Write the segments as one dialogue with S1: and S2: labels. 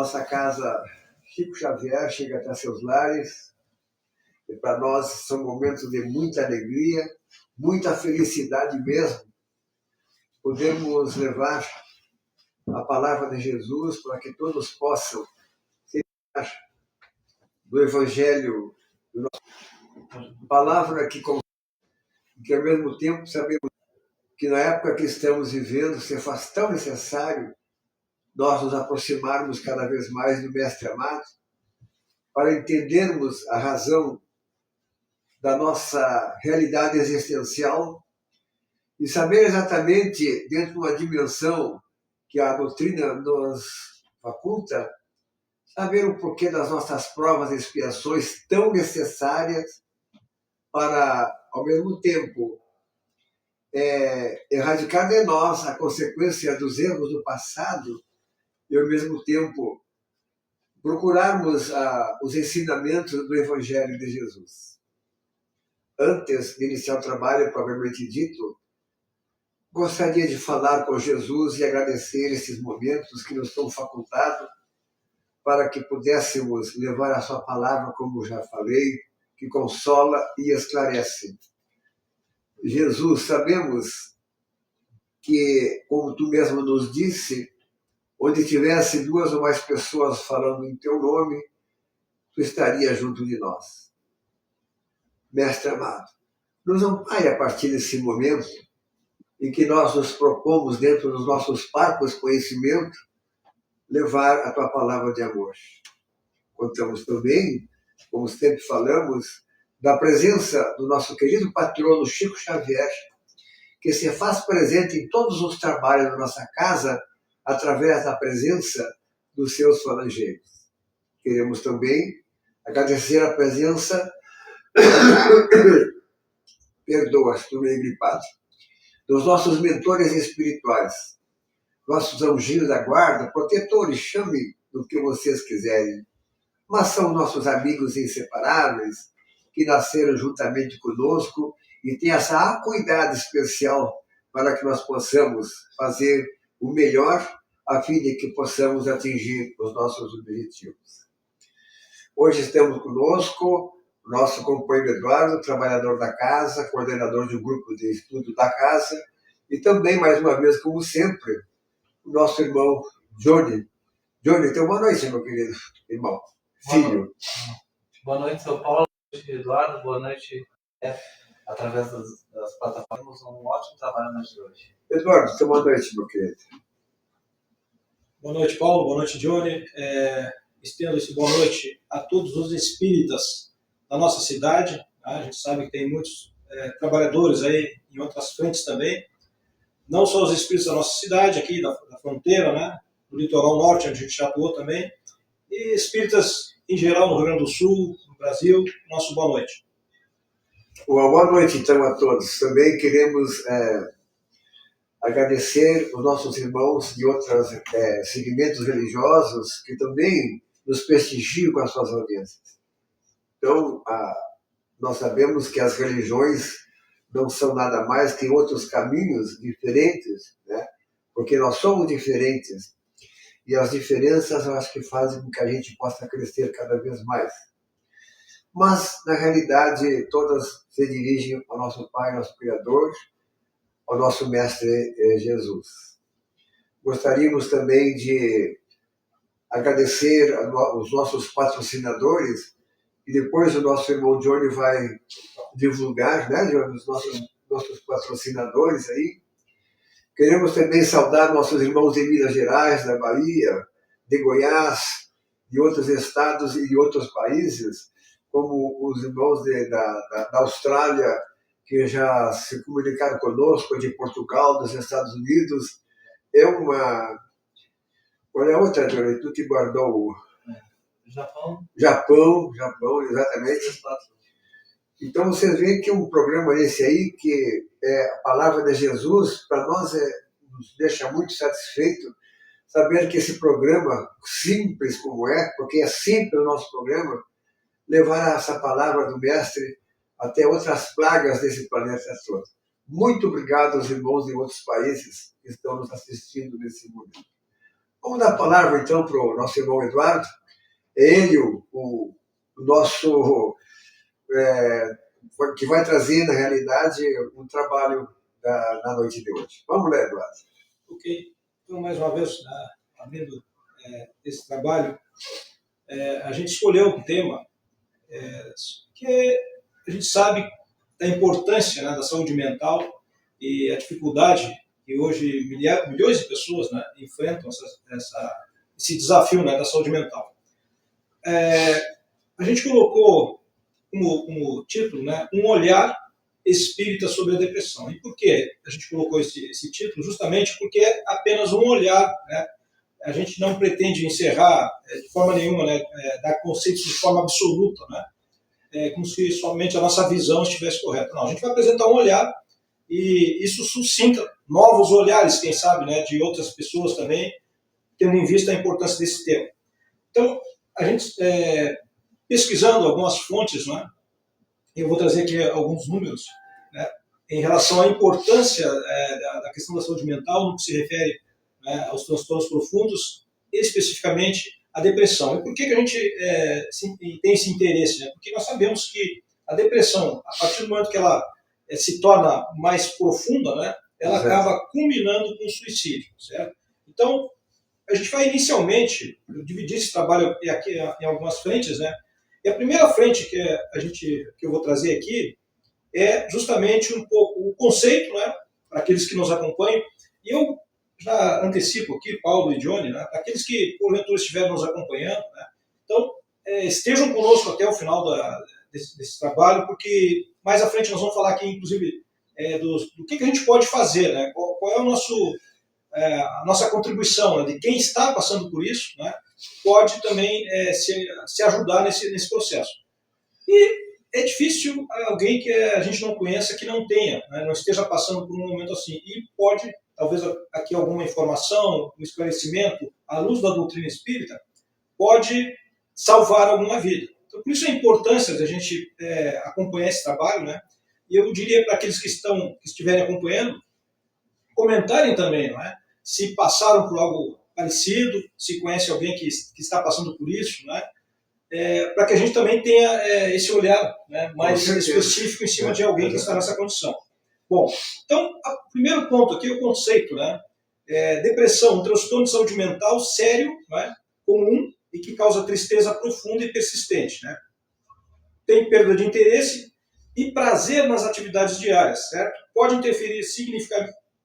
S1: nossa casa Chico Xavier chega até seus lares. E para nós são momentos de muita alegria, muita felicidade mesmo. Podemos levar a palavra de Jesus para que todos possam ser do Evangelho, do nosso palavra que ao mesmo tempo sabemos que na época que estamos vivendo se faz tão necessário nós nos aproximarmos cada vez mais do Mestre amado, para entendermos a razão da nossa realidade existencial e saber exatamente, dentro de uma dimensão que a doutrina nos faculta, saber o porquê das nossas provas e expiações tão necessárias para, ao mesmo tempo, erradicar de nós a consequência dos erros do passado e, ao mesmo tempo, procurarmos os ensinamentos do Evangelho de Jesus. Antes de iniciar o trabalho propriamente dito, gostaria de falar com Jesus e agradecer esses momentos que nos são facultados para que pudéssemos levar a sua palavra, como já falei, que consola e esclarece. Jesus, sabemos que, como tu mesmo nos disse, onde tivesse 2 ou mais pessoas falando em teu nome, tu estaria junto de nós. Mestre amado, nos ampare a partir desse momento em que nós nos propomos, dentro dos nossos parcos conhecimentos, levar a tua palavra de amor. Contamos também, como sempre falamos, da presença do nosso querido patrono Chico Xavier, que se faz presente em todos os trabalhos da nossa casa através da presença dos seus falangeiros. Queremos também agradecer a presença, perdoa, estou meio gripado, dos nossos mentores espirituais, nossos anjinhos da guarda, protetores, chame do que vocês quiserem, mas são nossos amigos inseparáveis, que nasceram juntamente conosco e têm essa acuidade especial para que nós possamos fazer o melhor a fim de que possamos atingir os nossos objetivos. Hoje estamos conosco o nosso companheiro Eduardo, trabalhador da casa, coordenador de um grupo de estudo da casa, e também, mais uma vez, como sempre, o nosso irmão Johnny. Johnny, então boa noite, meu querido irmão, filho.
S2: Boa noite, São Paulo. Boa noite, Eduardo. Boa noite, através das plataformas. Um ótimo trabalho na de hoje.
S1: Eduardo, então boa noite, meu querido.
S3: Boa noite, Paulo. Boa noite, Johnny. Estendo esse boa noite a todos os espíritas da nossa cidade. Tá? A gente sabe que tem muitos trabalhadores aí em outras frentes também. Não só os espíritos da nossa cidade, aqui da fronteira, né? Do litoral norte, onde a gente já atuou também. E espíritas em geral no Rio Grande do Sul, no Brasil. Nosso boa noite.
S1: Boa noite, então, a todos. Também queremos agradecer os nossos irmãos de outros segmentos religiosos que também nos prestigiam com as suas audiências. Então, nós sabemos que as religiões não são nada mais que outros caminhos diferentes, né? Porque nós somos diferentes. E as diferenças, eu acho que fazem com que a gente possa crescer cada vez mais. Mas, na realidade, todas se dirigem ao nosso Pai, nosso Criador, ao nosso Mestre Jesus. Gostaríamos também de agradecer aos nossos patrocinadores, e depois o nosso irmão Johnny vai divulgar, né, os nossos patrocinadores aí. Queremos também saudar nossos irmãos de Minas Gerais, da Bahia, de Goiás, de outros estados e de outros países, como os irmãos da Austrália, que já se comunicaram conosco, de Portugal, dos Estados Unidos. Qual é a outra, Johnny? Tu que guardou? Japão, exatamente. Então vocês veem que um programa esse aí, que é a palavra de Jesus, para nós nos deixa muito satisfeito saber que esse programa, simples como porque é simples o nosso programa, levar essa palavra do Mestre até outras plagas desse planeta todo. Muito obrigado aos irmãos de outros países que estão nos assistindo nesse momento. Vamos dar a palavra, então, para o nosso irmão Eduardo. É ele o nosso... que vai trazer, na realidade, um trabalho na noite de hoje. Vamos lá, Eduardo.
S3: Ok. Então, mais uma vez, abrindo esse trabalho, a gente escolheu um tema que a gente sabe da importância, né, da saúde mental e a dificuldade que hoje milhões de pessoas, né, enfrentam esse desafio, né, da saúde mental. A gente colocou como título, né, um olhar espírita sobre a depressão. E por que a gente colocou esse título? Justamente porque é apenas um olhar, né? A gente não pretende encerrar de forma nenhuma, né, dar conceitos de forma absoluta, né? Como se somente a nossa visão estivesse correta. Não, a gente vai apresentar um olhar e isso suscita novos olhares, quem sabe, né, de outras pessoas também, tendo em vista a importância desse tema. Então, a gente, pesquisando algumas fontes, né, eu vou trazer aqui alguns números, né, em relação à importância da questão da saúde mental no que se refere, né, aos transtornos profundos, especificamente a depressão. E por que a gente tem esse interesse? Né? Porque nós sabemos que a depressão, a partir do momento que ela se torna mais profunda, né, ela acaba culminando com o suicídio, certo? Então, a gente vai inicialmente dividir esse trabalho aqui em algumas frentes, né? E a primeira frente que eu vou trazer aqui é justamente um pouco o conceito, né, para aqueles que nos acompanham. E eu já antecipo aqui, Paulo e Johnny, né, para aqueles que porventura estiverem nos acompanhando, né, então estejam conosco até o final desse trabalho, porque mais à frente nós vamos falar aqui, inclusive, do que a gente pode fazer, né, qual é a nossa contribuição, né, de quem está passando por isso, né, pode também se ajudar nesse processo. E é difícil alguém que a gente não conheça, que não tenha, né, não esteja passando por um momento assim. E pode, talvez aqui alguma informação, um esclarecimento, à luz da doutrina espírita, pode salvar alguma vida. Então, por isso a importância da gente acompanhar esse trabalho, né? E eu diria para aqueles que estiverem acompanhando, comentarem também, não é? Se passaram por algo parecido, se conhece alguém que está passando por isso, né? Para que a gente também tenha esse olhar, né, mais específico em cima de alguém que está nessa condição. Bom, então, o primeiro ponto aqui é o conceito, né? Depressão, um transtorno de saúde mental sério, né, comum e que causa tristeza profunda e persistente, né? Tem perda de interesse e prazer nas atividades diárias, certo? Pode interferir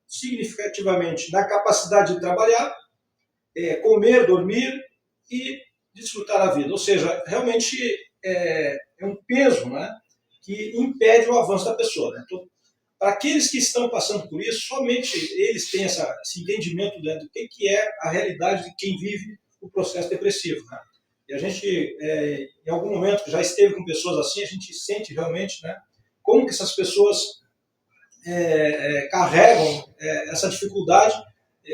S3: significativamente na capacidade de trabalhar, comer, dormir e desfrutar a vida. Ou seja, realmente é um peso, né, que impede o avanço da pessoa. Né? Então, para aqueles que estão passando por isso, somente eles têm esse entendimento, né, do que é a realidade de quem vive o processo depressivo. Né? E a gente, em algum momento, já esteve com pessoas assim, a gente sente realmente, né, como que essas pessoas carregam essa dificuldade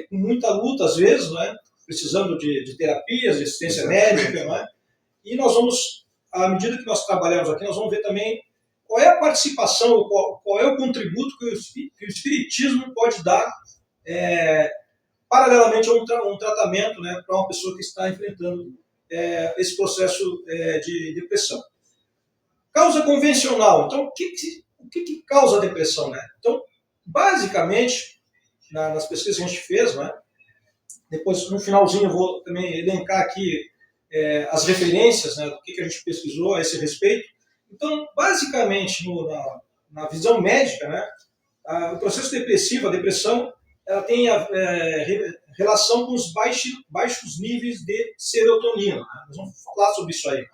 S3: com muita luta, às vezes, né, precisando de terapias, de assistência médica, né? E nós vamos, à medida que nós trabalhamos aqui, nós vamos ver também qual é a participação, qual é o contributo que o Espiritismo pode dar paralelamente a um tratamento, né, para uma pessoa que está enfrentando esse processo de depressão. Causa convencional. Então, o que causa a depressão? Né? Então, basicamente, nas pesquisas que a gente fez, né, depois, no finalzinho, eu vou também elencar aqui as referências, né, do que a gente pesquisou a esse respeito. Então, basicamente, na visão médica, né, o processo depressivo, a depressão, ela tem relação com os baixos níveis de serotonina. Né? Nós vamos falar sobre isso aí.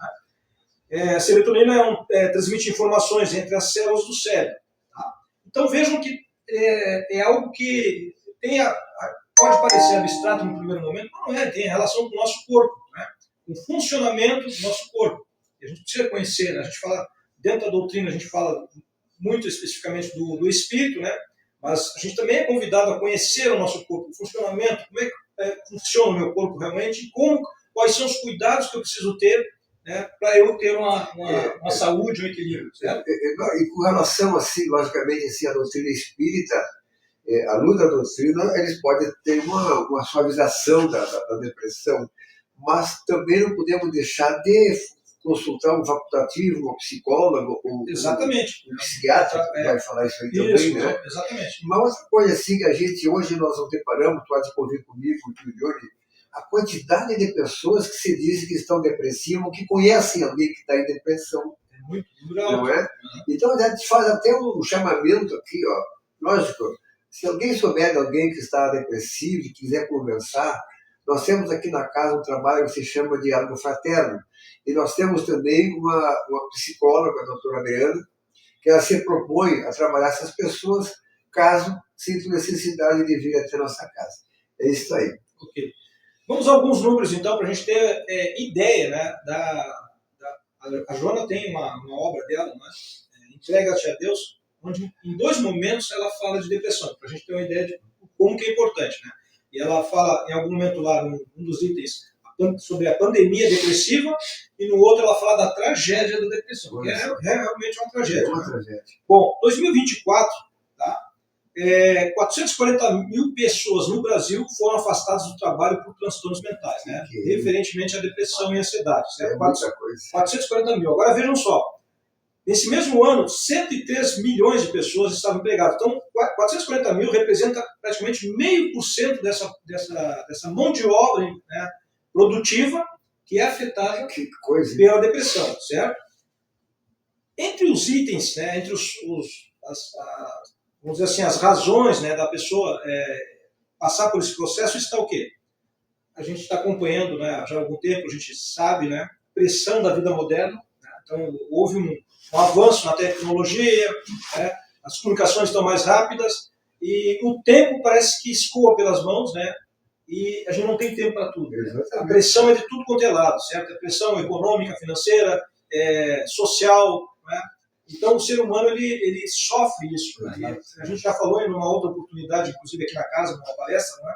S3: Né? A serotonina transmite informações entre as células do cérebro. Tá? Então, vejam que é algo que pode parecer abstrato no primeiro momento, mas não é, tem relação com o nosso corpo, né? Com o funcionamento do nosso corpo. E a gente precisa conhecer, né? A gente fala, dentro da doutrina, a gente fala muito especificamente do espírito, né? Mas a gente também é convidado a conhecer o nosso corpo, o funcionamento, como é que funciona o meu corpo realmente, e quais são os cuidados que eu preciso ter, né, para eu ter uma saúde, um equilíbrio, certo?
S1: E com relação, assim, logicamente, assim, a doutrina espírita, à luz da doutrina, eles podem ter uma suavização da depressão, mas também não podemos deixar de consultar um facultativo, um psicólogo,
S3: Exatamente.
S1: um psiquiatra, que vai falar isso aí também,
S3: Isso,
S1: né?
S3: exatamente.
S1: Uma outra coisa assim que a gente, hoje nós não deparamos, pode convir comigo, com o Johnny, a quantidade de pessoas que se dizem que estão depressivas, que conhecem alguém que está em depressão.
S3: É muito rural.
S1: Não é? Então a gente faz até um chamamento aqui, ó. Lógico, se alguém souber de alguém que está depressivo e quiser conversar, nós temos aqui na casa um trabalho que se chama Diálogo Fraterno. E nós temos também uma psicóloga, a doutora Adriana, que ela se propõe a trabalhar essas pessoas caso sintam necessidade de vir até a nossa casa. É isso aí.
S3: Ok. Vamos a alguns números, então, para a gente ter ideia, né, a Joana tem uma obra dela, né, Entrega-te a Deus, onde em 2 momentos ela fala de depressão, para a gente ter uma ideia de como que é importante. Né? E ela fala, em algum momento lá, num dos itens, sobre a pandemia depressiva, e no outro ela fala da tragédia da depressão, que é realmente uma tragédia.
S1: É uma tragédia.
S3: Bom, 2024, tá? 440 mil pessoas no Brasil foram afastadas do trabalho por transtornos mentais, né? Referentemente à depressão e ansiedade. Certo?
S1: É muita coisa.
S3: 440 mil. Agora vejam só, nesse mesmo ano, 103 milhões de pessoas estavam empregadas. Então, 440 mil representa praticamente 0,5% dessa mão de obra, né, produtiva que é afetada pela depressão, certo? Entre os itens, né, entre vamos dizer assim, as razões, né, da pessoa passar por esse processo, está o quê? A gente está acompanhando, né, já há algum tempo, a gente sabe, né, pressão da vida moderna, né, então houve um avanço na tecnologia, né, as comunicações estão mais rápidas e o tempo parece que escoa pelas mãos, né, e a gente não tem tempo para tudo. Né? A pressão é de tudo quanto é lado, certo? A pressão econômica, financeira, social, né? Então, o ser humano, ele sofre isso. Né? A gente já falou em uma outra oportunidade, inclusive aqui na casa, numa palestra, né?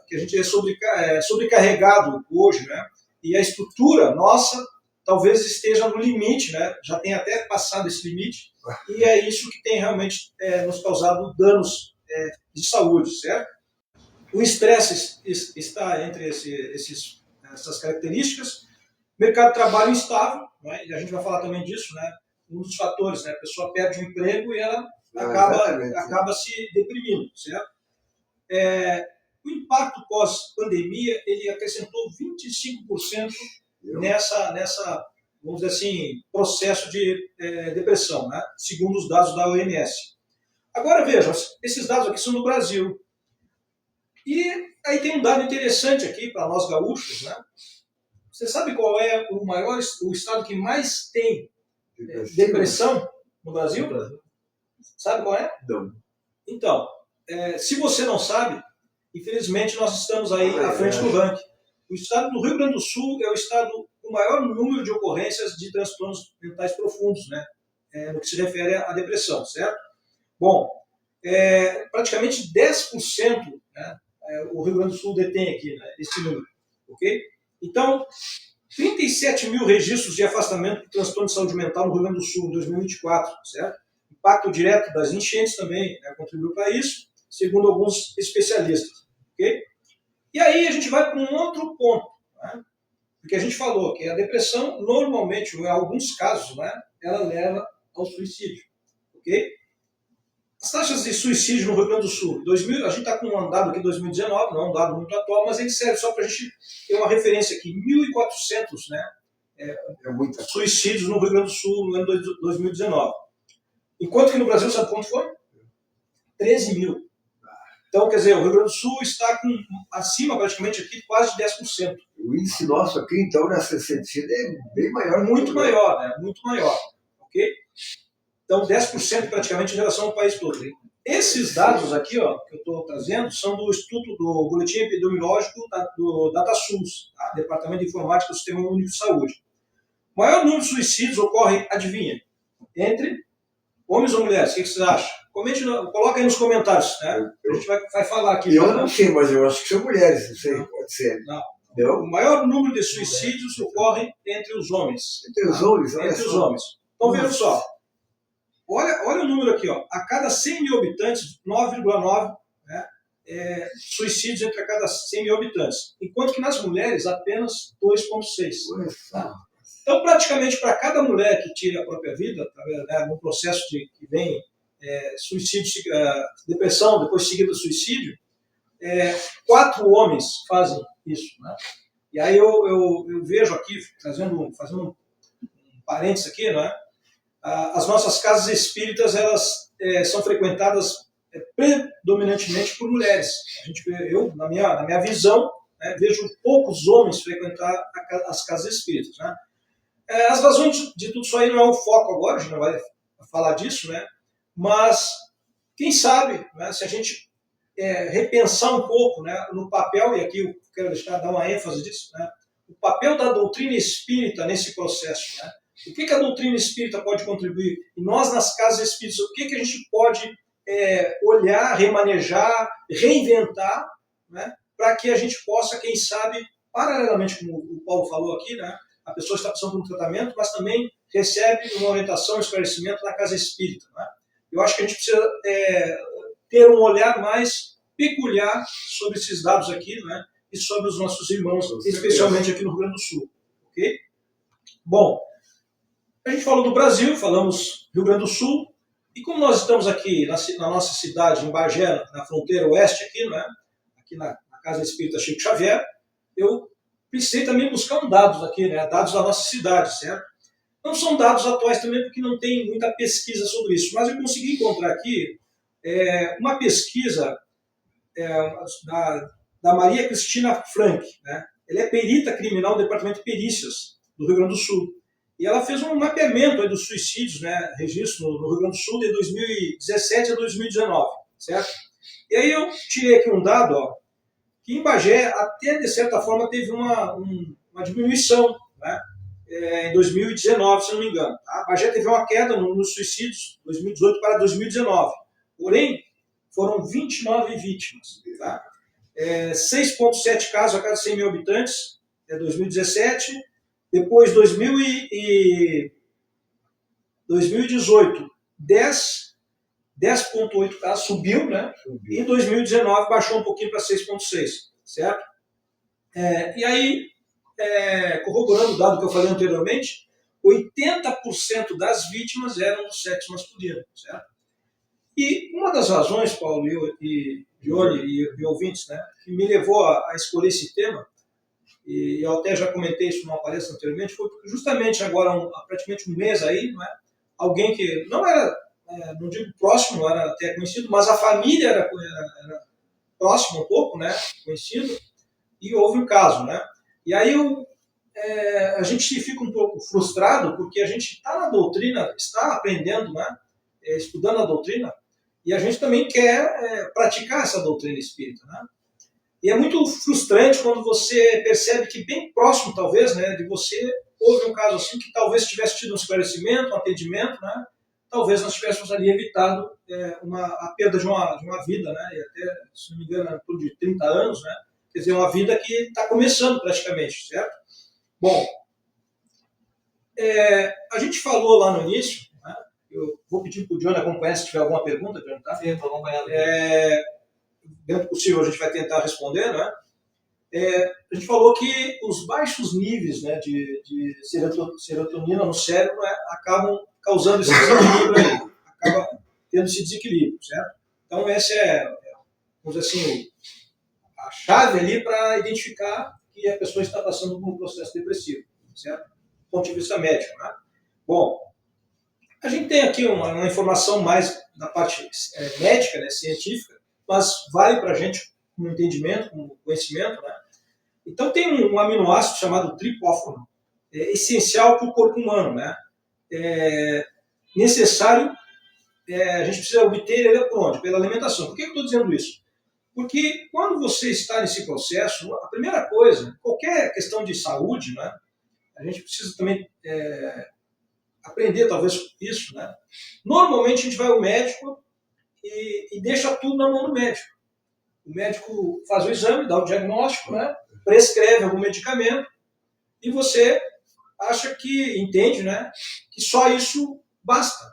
S3: Que a gente é sobrecarregado hoje, né? E a estrutura nossa talvez esteja no limite, né? Já tem até passado esse limite, e é isso que tem realmente nos causado danos de saúde, certo? O estresse está entre essas características. Mercado de trabalho instável, né? E a gente vai falar também disso, né? Um dos fatores, né? A pessoa perde o emprego e ela acaba se deprimindo, certo? O impacto pós-pandemia, ele acrescentou 25% nessa, vamos dizer assim, processo de depressão, né? Segundo os dados da OMS. Agora, vejam, esses dados aqui são do Brasil. E aí tem um dado interessante aqui para nós gaúchos, né? Você sabe qual é o estado que mais tem depressão no Brasil? Sabe qual é?
S1: Não.
S3: Então, se você não sabe, infelizmente nós estamos aí à frente do ranking. O estado do Rio Grande do Sul é o estado com o maior número de ocorrências de transtornos mentais profundos, né? No que se refere à depressão, certo? Bom, praticamente 10%, né? O Rio Grande do Sul detém aqui, né, esse número, ok? Então, 37 mil registros de afastamento por transtorno de saúde mental no Rio Grande do Sul em 2024, certo? Impacto direto das enchentes também, né, contribuiu para isso, segundo alguns especialistas, ok? E aí a gente vai para um outro ponto, né? Porque a gente falou que a depressão, normalmente, em alguns casos, né, ela leva ao suicídio, ok? As taxas de suicídio no Rio Grande do Sul, a gente está com um dado aqui de 2019, não é um dado muito atual, mas ele serve só para a gente ter uma referência aqui. 1.400, né, suicídios no Rio Grande do Sul no ano de 2019. Enquanto que no Brasil, sabe quanto foi? 13 mil. Então, quer dizer, o Rio Grande do Sul está acima, praticamente, aqui, quase de 10%.
S1: O índice nosso aqui, então, nesse sentido, é bem maior.
S3: Muito maior, né? Muito maior. Ok? Então, 10% praticamente em relação ao país todo. Esses dados aqui, ó, que eu estou trazendo, são do Instituto do Boletim Epidemiológico do DataSUS, tá? Departamento de Informática do Sistema Único de Saúde. O maior número de suicídios ocorre, adivinha, entre homens ou mulheres. O que vocês acham? Coloca aí nos comentários, né? A gente vai falar aqui.
S1: Eu não sei, mas eu acho que são mulheres, não sei, pode ser.
S3: Não. O maior número de suicídios ocorre entre os homens.
S1: Entre os homens?
S3: Entre os homens. Então, vejam só. olha o número aqui, ó. A cada 100 mil habitantes, 9,9, né, suicídios entre a cada 100 mil habitantes. Enquanto que nas mulheres, apenas 2,6. Tá? Então, praticamente, para cada mulher que tira a própria vida, né, no processo que vem suicídio, depressão, depois seguida do suicídio, 4 homens fazem isso. Né? E aí eu vejo aqui, fazendo um parênteses aqui, né? As nossas casas espíritas, elas são frequentadas predominantemente por mulheres. Eu, na minha visão, né, vejo poucos homens frequentar as casas espíritas. Né? As razões de tudo isso aí não é o foco agora, a gente não vai falar disso, né? Mas quem sabe, né, se a gente repensar um pouco, né, no papel, e aqui eu quero dar uma ênfase disso, né, o papel da doutrina espírita nesse processo. Né? O que a doutrina espírita pode contribuir? E nós, nas casas espíritas, o que a gente pode olhar, remanejar, reinventar, né, para que a gente possa, quem sabe, paralelamente, como o Paulo falou aqui, né, a pessoa está passando por um tratamento, mas também recebe uma orientação, um esclarecimento na casa espírita. Né? Eu acho que a gente precisa ter um olhar mais peculiar sobre esses dados aqui, né, e sobre os nossos irmãos, especialmente aqui no Rio Grande do Sul. Okay? Bom, a gente falou do Brasil, falamos Rio Grande do Sul, e como nós estamos aqui na nossa cidade, em Bagé, na fronteira oeste, aqui, né, aqui na Casa Espírita Chico Xavier, eu precisei também buscar dados aqui, né, dados da nossa cidade, certo? Não são dados atuais também, porque não tem muita pesquisa sobre isso, mas eu consegui encontrar aqui uma pesquisa da Maria Cristina Frank, né? Ela é perita criminal do Departamento de Perícias do Rio Grande do Sul. E ela fez um mapeamento aí dos suicídios, né, registro no Rio Grande do Sul de 2017 a 2019, certo? E aí eu tirei aqui um dado, ó, que em Bagé até de certa forma teve uma diminuição, né, em 2019, se não me engano. Tá? Bagé teve uma queda nos suicídios 2018 para 2019. Porém, foram 29 vítimas. Tá? 6,7 casos a cada 100 mil habitantes, 2017. Depois, 2018, 10,8 casos, subiu, né? E em 2019 baixou um pouquinho para 6,6, certo? E aí, corroborando o dado que eu falei anteriormente, 80% das vítimas eram do sexo masculino, certo? E uma das razões, Paulo e Johnny e ouvintes, né, que me levou a escolher esse tema, e eu até já comentei isso numa palestra anteriormente, foi porque justamente agora, há praticamente um mês aí, não é, alguém que não era, não digo próximo, não era até conhecido, mas a família era próxima um pouco, né, conhecido, e houve um caso, né. E aí a gente fica um pouco frustrado porque a gente está na doutrina, está aprendendo, né, estudando a doutrina, e a gente também quer praticar essa doutrina espírita, né. E é muito frustrante quando você percebe que bem próximo, talvez, né, de você, houve um caso assim que talvez tivesse tido um esclarecimento, um atendimento, né, talvez nós tivéssemos ali evitado a perda de uma vida, né, e até, se não me engano, por de 30 anos, né, quer dizer, uma vida que está começando praticamente, certo? Bom, a gente falou lá no início, né, eu vou pedir para o Johnny acompanhar se tiver alguma pergunta, Johnny, tá?
S2: Sim, estou acompanhando.
S3: Dentro do possível a gente vai tentar responder, né? A gente falou que os baixos níveis, né, de serotonina no cérebro, né, acabam causando esse desequilíbrio aí, acaba tendo esse desequilíbrio, certo? Então essa vamos dizer assim, a chave ali para identificar que a pessoa está passando por um processo depressivo, certo? Do ponto de vista médico, né? Bom, a gente tem aqui uma informação mais da parte médica, né, científica, mas vale para a gente como entendimento, como conhecimento, né? Então tem um aminoácido chamado triptófano, essencial para o corpo humano, né? Necessário, a gente precisa obter ele por onde? Pela alimentação. Por que eu estou dizendo isso? Porque quando você está nesse processo, a primeira coisa, qualquer questão de saúde, né? A gente precisa também aprender talvez isso, né? Normalmente a gente vai ao médico e deixa tudo na mão do médico. O médico faz o exame, dá o diagnóstico, né? Prescreve algum medicamento e você acha que entende, né? Que só isso basta.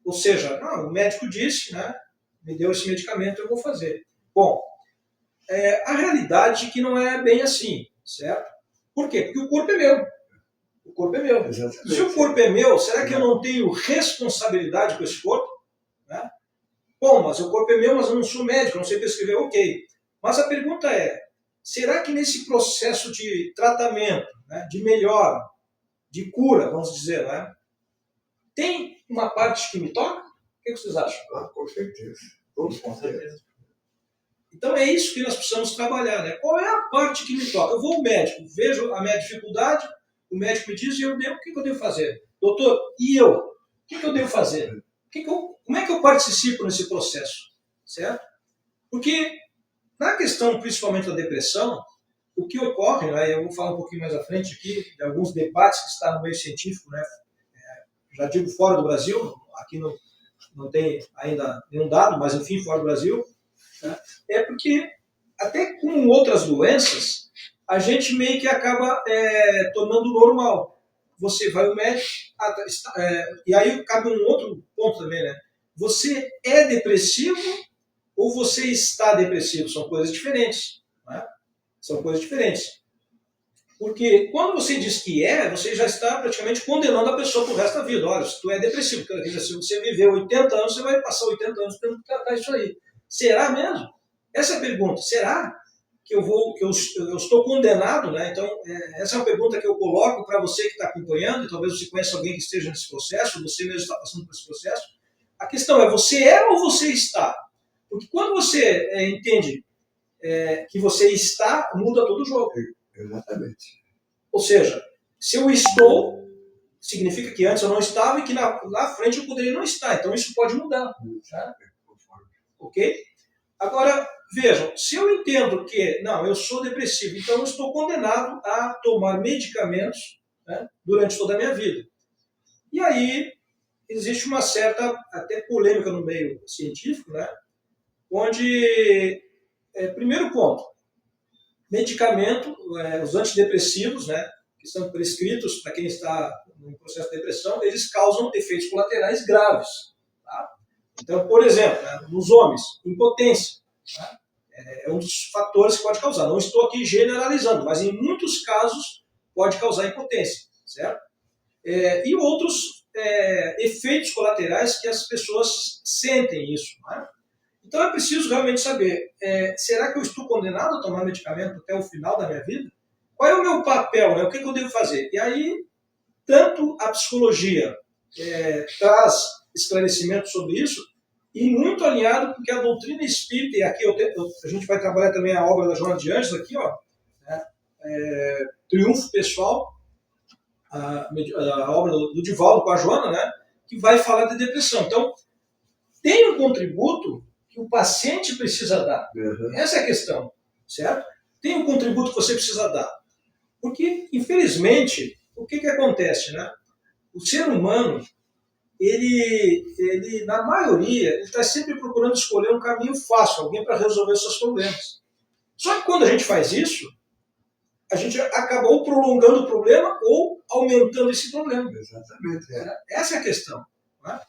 S3: Ou seja, não, o médico disse, né, me deu esse medicamento, eu vou fazer. Bom, a realidade é que não é bem assim, certo? Por quê? Porque o corpo é meu. O corpo é meu.
S1: Exatamente.
S3: Se o corpo é meu, será que eu não tenho responsabilidade com esse corpo? Né? Bom, mas o corpo é meu, mas eu não sou médico, não sei prescrever, ok. Mas a pergunta é, será que nesse processo de tratamento, né, de melhora, de cura, vamos dizer, né, tem uma parte que me toca? O que vocês acham?
S1: Com certeza.
S2: Com certeza.
S3: Então é isso que nós precisamos trabalhar, né? Qual é a parte que me toca? Eu vou ao médico, vejo a minha dificuldade, o médico me diz e eu devo, o que eu devo fazer? Doutor, e eu? O que eu devo fazer? Como é que eu participo nesse processo? Certo? Porque na questão principalmente da depressão, o que ocorre, né, eu vou falar um pouquinho mais à frente aqui, de alguns debates que estão no meio científico, né, já digo fora do Brasil, aqui não tem ainda nenhum dado, mas enfim, fora do Brasil, né, é porque até com outras doenças, a gente meio que acaba tornando normal. Você vai ao médico, e aí cabe um outro ponto também, né? Você é depressivo ou você está depressivo? São coisas diferentes. Né? São coisas diferentes. Porque quando você diz que você já está praticamente condenando a pessoa para o resto da vida. Olha, se tu é depressivo, se você viver 80 anos, você vai passar 80 anos tendo que tratar isso aí. Será mesmo? Essa é a pergunta. Será que eu estou condenado? Né? Então, essa é uma pergunta que eu coloco para você que está acompanhando, e talvez você conheça alguém que esteja nesse processo, você mesmo está passando por esse processo. A questão é, você é ou você está? Porque quando você entende que você está, muda todo o jogo.
S1: Exatamente.
S3: Ou seja, se eu estou, significa que antes eu não estava e que na frente eu poderia não estar. Então isso pode mudar. Tá? Ok? Agora, vejam, se eu entendo que, não, eu sou depressivo, então eu estou condenado a tomar medicamentos, né, durante toda a minha vida. E aí existe uma certa, até polêmica no meio científico, né, onde, primeiro ponto, medicamento, os antidepressivos, né, que são prescritos para quem está no processo de depressão, eles causam efeitos colaterais graves. Tá? Então, por exemplo, né, nos homens, impotência. Tá? É um dos fatores que pode causar. Não estou aqui generalizando, mas em muitos casos pode causar impotência. Certo? E outros efeitos colaterais que as pessoas sentem isso. Né? Então é preciso realmente saber, será que eu estou condenado a tomar medicamento até o final da minha vida? Qual é o meu papel? Né? O que eu devo fazer? E aí, tanto a psicologia traz esclarecimento sobre isso, e muito alinhado com que a doutrina espírita, e aqui a gente vai trabalhar também a obra da Joana de Anjos, aqui, ó, né? Triunfo Pessoal, a obra do Divaldo com a Joana, né? Que vai falar de depressão. Então, tem um contributo que o paciente precisa dar.
S1: Uhum.
S3: Essa é a questão, certo? Tem um contributo que você precisa dar. Porque, infelizmente, o que acontece, né? O ser humano, ele na maioria, ele está sempre procurando escolher um caminho fácil, alguém para resolver os seus problemas. Só que quando a gente faz isso, a gente acabou prolongando o problema ou aumentando esse problema.
S1: Exatamente.
S3: Essa é a questão. Né?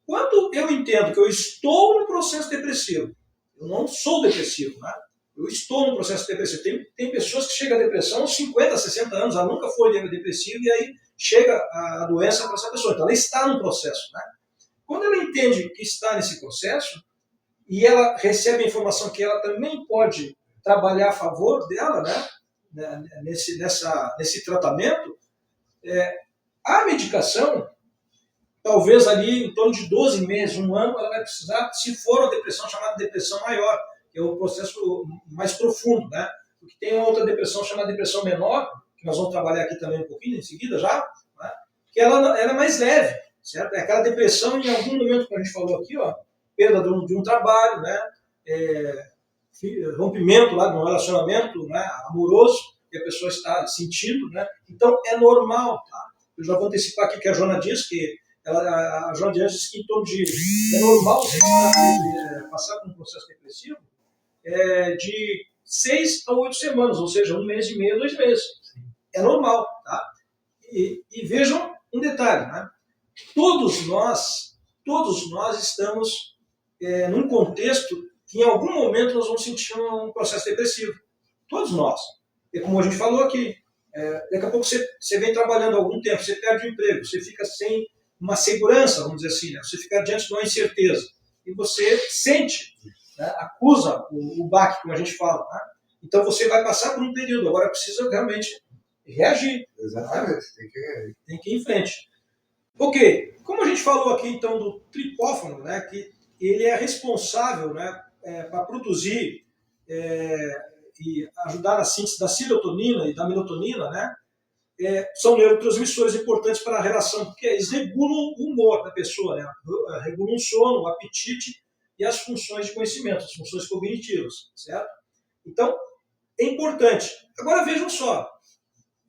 S3: Quando eu entendo que eu estou no processo depressivo, eu não sou depressivo, né? Eu estou no processo depressivo. Tem pessoas que chegam à depressão aos 50, 60 anos, ela nunca foi depressiva e aí chega a doença para essa pessoa. Então ela está no processo. Né? Quando ela entende que está nesse processo e ela recebe a informação que ela também pode trabalhar a favor dela, né? Nesse tratamento, a medicação, talvez ali em torno de 12 meses, um ano, ela vai precisar, se for uma depressão chamada depressão maior, que é o processo mais profundo, né? Porque tem outra depressão chamada depressão menor, que nós vamos trabalhar aqui também um pouquinho em seguida já, né? Que ela é mais leve, certo? É aquela depressão em algum momento, como a gente falou aqui, ó, perda de um trabalho, né? Rompimento lá de um relacionamento, né, amoroso, que a pessoa está sentindo, né? Então é normal, tá? Eu já vou antecipar aqui que a Joana diz que a Joana de Anjos diz que em torno de é normal você passar por um processo depressivo de 6 a 8 semanas, ou seja, 1 mês e meio, 2 meses. É normal, tá? E vejam um detalhe, né? Todos todos nós estamos num contexto que em algum momento nós vamos sentir um processo depressivo. Todos nós. E como a gente falou aqui, daqui a pouco você vem trabalhando há algum tempo, você perde o emprego, você fica sem uma segurança, vamos dizer assim, né? Você fica diante de uma incerteza. E você sente, né? Acusa o baque, como a gente fala. Né? Então você vai passar por um período, agora precisa realmente reagir.
S1: Exatamente,
S3: Né?
S1: tem que reagir.
S3: Tem que ir em frente. Ok, como a gente falou aqui então do triptófano, né, que ele é responsável, né, para produzir e ajudar na síntese da serotonina e da melatonina, né, são neurotransmissores importantes para a relação, porque eles regulam o humor da pessoa, né, regulam o sono, o apetite e as funções de conhecimento, as funções cognitivas, certo? Então, é importante. Agora vejam só,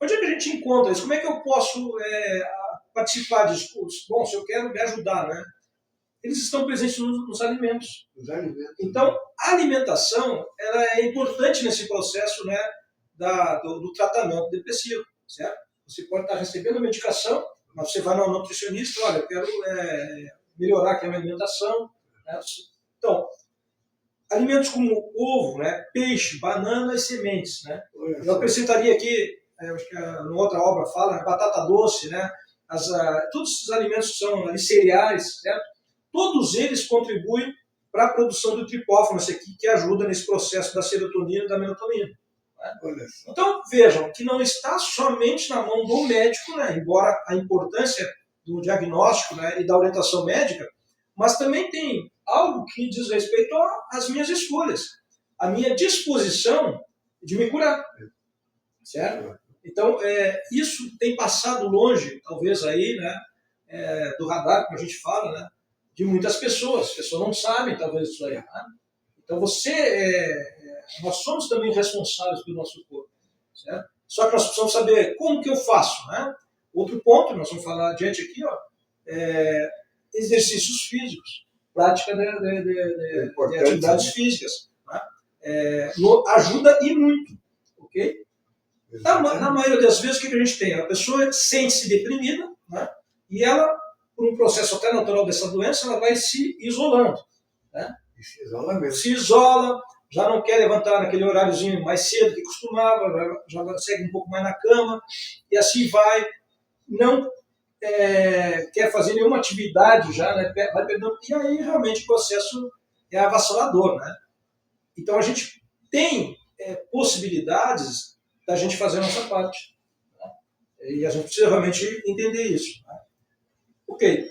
S3: onde é que a gente encontra isso? Como é que eu posso participar disso? Bom, se eu quero me ajudar, né? Eles estão presentes nos alimentos.
S1: Os alimentos.
S3: Então, a alimentação ela é importante nesse processo, né, do tratamento depressivo, certo? Você pode estar recebendo medicação, mas você vai no nutricionista, olha, eu quero melhorar aqui a minha alimentação. Né? Então, alimentos como ovo, né, peixe, banana e sementes. Né? Eu acrescentaria aqui, acho que na outra obra fala, né, batata doce, né? Todos esses alimentos que são ali, cereais, certo? Todos eles contribuem para a produção do triptófano, esse aqui, que ajuda nesse processo da serotonina e da melatonina. Né? Então, vejam, que não está somente na mão do médico, né? Embora a importância do diagnóstico, né, e da orientação médica, mas também tem algo que diz respeito às minhas escolhas, a minha disposição de me curar. Certo? Então, isso tem passado longe, talvez aí, né, do radar, como a gente fala, né, de muitas pessoas. As pessoas não sabem, talvez, isso aí. Né? Então, nós somos também responsáveis pelo nosso corpo. Certo? Só que nós precisamos saber como que eu faço. Né? Outro ponto, nós vamos falar adiante aqui, ó, exercícios físicos, prática de atividades físicas. Né? Ajuda e muito. Ok? Na maioria das vezes, o que a gente tem? A pessoa sente-se deprimida, né? E ela, por um processo até natural dessa doença, ela vai se isolando. Né?
S1: Se isola mesmo.
S3: Se isola, já não quer levantar naquele horáriozinho mais cedo que costumava, já segue um pouco mais na cama, e assim vai, não quer fazer nenhuma atividade já, né? Vai perdendo, e aí realmente o processo é avassalador. Né? Então a gente tem possibilidades da gente fazer a nossa parte. Né? E a gente precisa realmente entender isso. Né? Ok.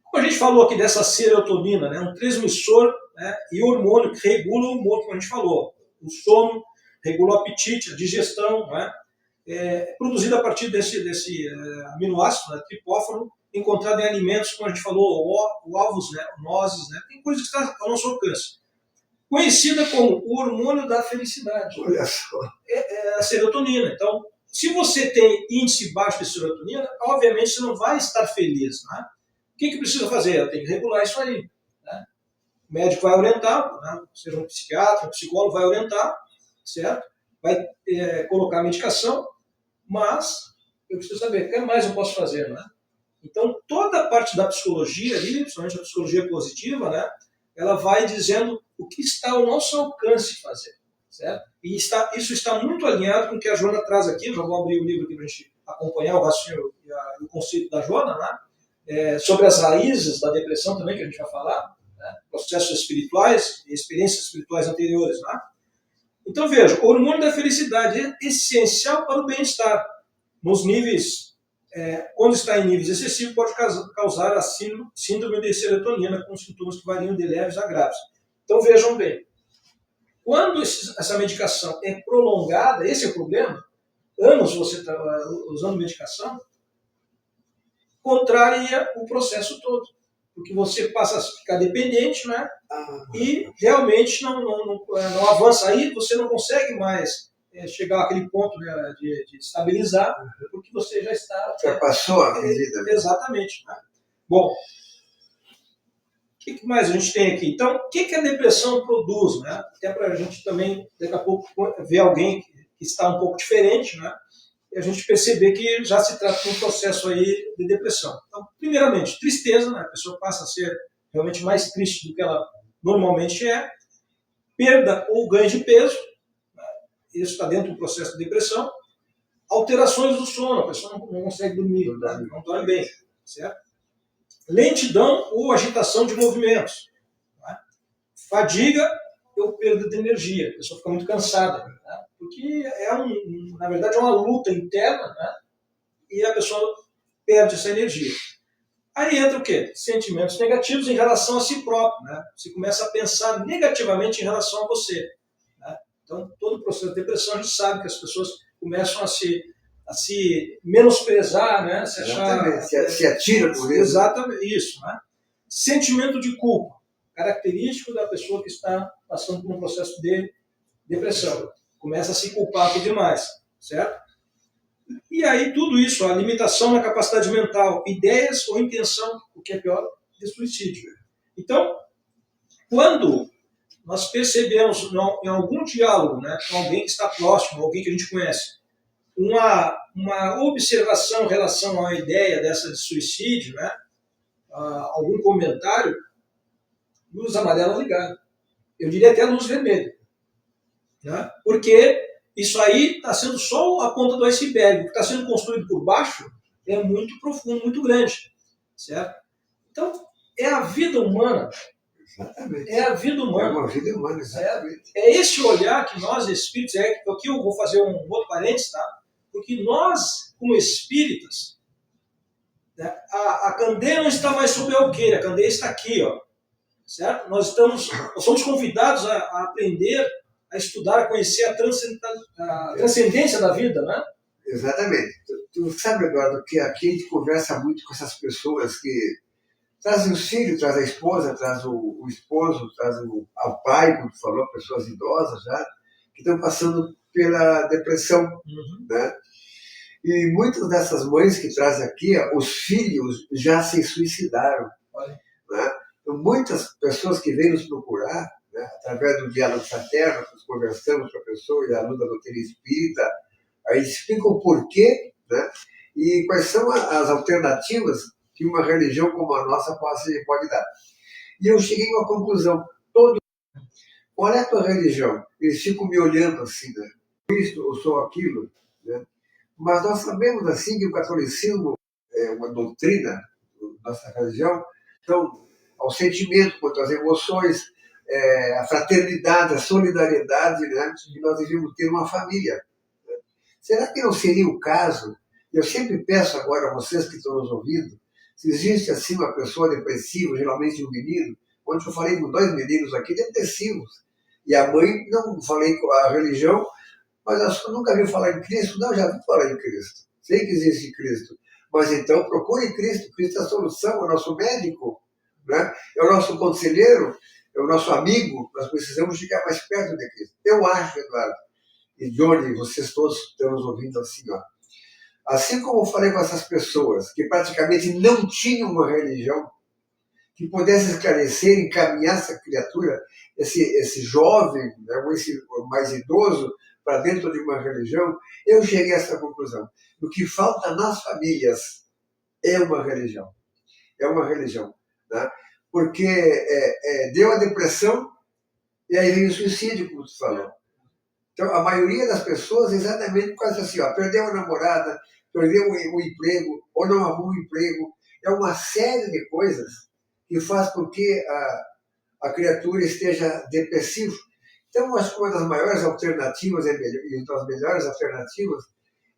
S3: Como a gente falou aqui dessa serotonina, né, um transmissor, né, e hormônio que regula o humor, como a gente falou. O sono, regula o apetite, a digestão, né, produzido a partir desse aminoácido, né, triptófano, encontrado em alimentos, como a gente falou, ovos, né, nozes, né, tem coisas que estão ao nosso alcance. Conhecida como o hormônio da felicidade.
S1: Olha só.
S3: A serotonina. Então, se você tem índice baixo de serotonina, obviamente você não vai estar feliz. Né? O que precisa fazer? Eu tenho que regular isso aí. Né? O médico vai orientar, né? Seja um psiquiatra, um psicólogo vai orientar, certo? Vai colocar a medicação, mas eu preciso saber o que mais eu posso fazer. Né? Então, toda a parte da psicologia ali, principalmente a psicologia positiva, né? Ela vai dizendo o que está ao nosso alcance fazer. Certo? E isso está muito alinhado com o que a Joana traz aqui. Eu já vou abrir o livro aqui para a gente acompanhar o raciocínio e o conceito da Joana, né? Sobre as raízes da depressão também, que a gente vai falar, né? Processos espirituais e experiências espirituais anteriores. Né? Então, veja, o hormônio da felicidade é essencial para o bem-estar. Nos níveis, quando está em níveis excessivos, pode causar a síndrome de serotonina, com sintomas que variam de leves a graves. Então, vejam bem, quando essa medicação é prolongada, esse é o problema, anos você está usando medicação, contraria o processo todo. Porque você passa a ficar dependente, né? E realmente não avança aí, você não consegue mais chegar àquele ponto, né, de estabilizar, porque você já está...
S1: Já passou a medida.
S3: Exatamente. Né? Bom, o que mais a gente tem aqui? Então, o que a depressão produz? Né? Até para a gente também, daqui a pouco, ver alguém que está um pouco diferente. Né? a gente perceber que já se trata de um processo aí de depressão. Então, primeiramente, tristeza, né? A pessoa passa a ser realmente mais triste do que ela normalmente é, perda ou ganho de peso, né? Isso está dentro do processo de depressão, alterações do sono, a pessoa não consegue dormir, né? Não dorme bem, certo? Lentidão ou agitação de movimentos, né? Fadiga ou perda de energia, a pessoa fica muito cansada, né? Porque na verdade é uma luta interna, né? E a pessoa perde essa energia. Aí entra o quê? Sentimentos negativos em relação a si próprio, né? Você começa a pensar negativamente em relação a você, né? Então, todo o processo de depressão, a gente sabe que as pessoas começam a se menosprezar, né? Se achar...
S1: Se atira por isso.
S3: Exatamente, isso, né? Sentimento de culpa, característico da pessoa que está passando por um processo de depressão. Começa a se culpar por demais, certo? E aí tudo isso, a limitação na capacidade mental, ideias ou intenção, o que é pior, de suicídio. Então, quando nós percebemos em algum diálogo, né, com alguém que está próximo, alguém que a gente conhece, uma observação em relação à ideia dessa de suicídio, né, algum comentário, luz amarela ligada. Eu diria até luz vermelha. Né? Porque isso aí está sendo só a ponta do iceberg. O que está sendo construído por baixo é muito profundo, muito grande. Certo? Então, é a vida humana.
S1: Exatamente.
S3: É a vida humana.
S1: É uma vida humana, exatamente.
S3: É esse olhar que nós, espíritos, aqui eu vou fazer um outro parênteses, tá? Porque nós, como espíritas, né, a candeia não está mais sob a alqueira, a candeia está aqui, ó. Certo? Nós somos convidados a aprender, a estudar, a conhecer a transcendência da vida, né?
S1: Exatamente. Tu sabe, Eduardo, que aqui a gente conversa muito com essas pessoas que trazem os filhos, trazem a esposa, trazem o esposo, trazem o pai, como tu falou, pessoas idosas já, que estão passando pela depressão, né? E muitas dessas mães que trazem aqui, os filhos já se suicidaram, né? Então, muitas pessoas que vêm nos procurar, né, através do diálogo fraterno, nós conversamos com a pessoa e a aluna da doutrina espírita, aí explicam o porquê, né, e quais são as alternativas que uma religião como a nossa pode dar. E eu cheguei a uma conclusão: qual é a tua religião? Eles ficam me olhando assim, né? Cristo, eu sou aquilo, né? Mas nós sabemos assim que o catolicismo é uma doutrina da nossa religião, então ao sentimento, quanto às emoções, a fraternidade, a solidariedade, né? Que nós devemos ter uma família. Né? Será que não seria o caso? Eu sempre peço agora a vocês que estão nos ouvindo, se existe assim uma pessoa depressiva, geralmente um menino, onde eu falei com 2 meninos aqui depressivos, e a mãe, não falei com a religião, mas acho que eu nunca vi falar em Cristo. Não, já vi falar em Cristo. Sei que existe Cristo. Mas então procure Cristo. Cristo é a solução, é o nosso médico, né? É o nosso conselheiro, é o nosso amigo. Nós precisamos chegar mais perto de Cristo. Eu acho, Eduardo, e Johnny, vocês todos estão nos ouvindo assim, ó. Assim como eu falei com essas pessoas que praticamente não tinham uma religião que pudesse esclarecer, encaminhar essa criatura, esse jovem, né, ou esse mais idoso, para dentro de uma religião, eu cheguei a essa conclusão. O que falta nas famílias é uma religião. É uma religião. Né? Porque deu a depressão e aí vem o suicídio, como tu falou. Então, a maioria das pessoas, exatamente por causa assim, ó, perdeu a namorada, perdeu o emprego, ou não arrumou um emprego. É uma série de coisas que faz com que a criatura esteja depressiva. Então, acho que uma das maiores alternativas, e uma das melhores alternativas,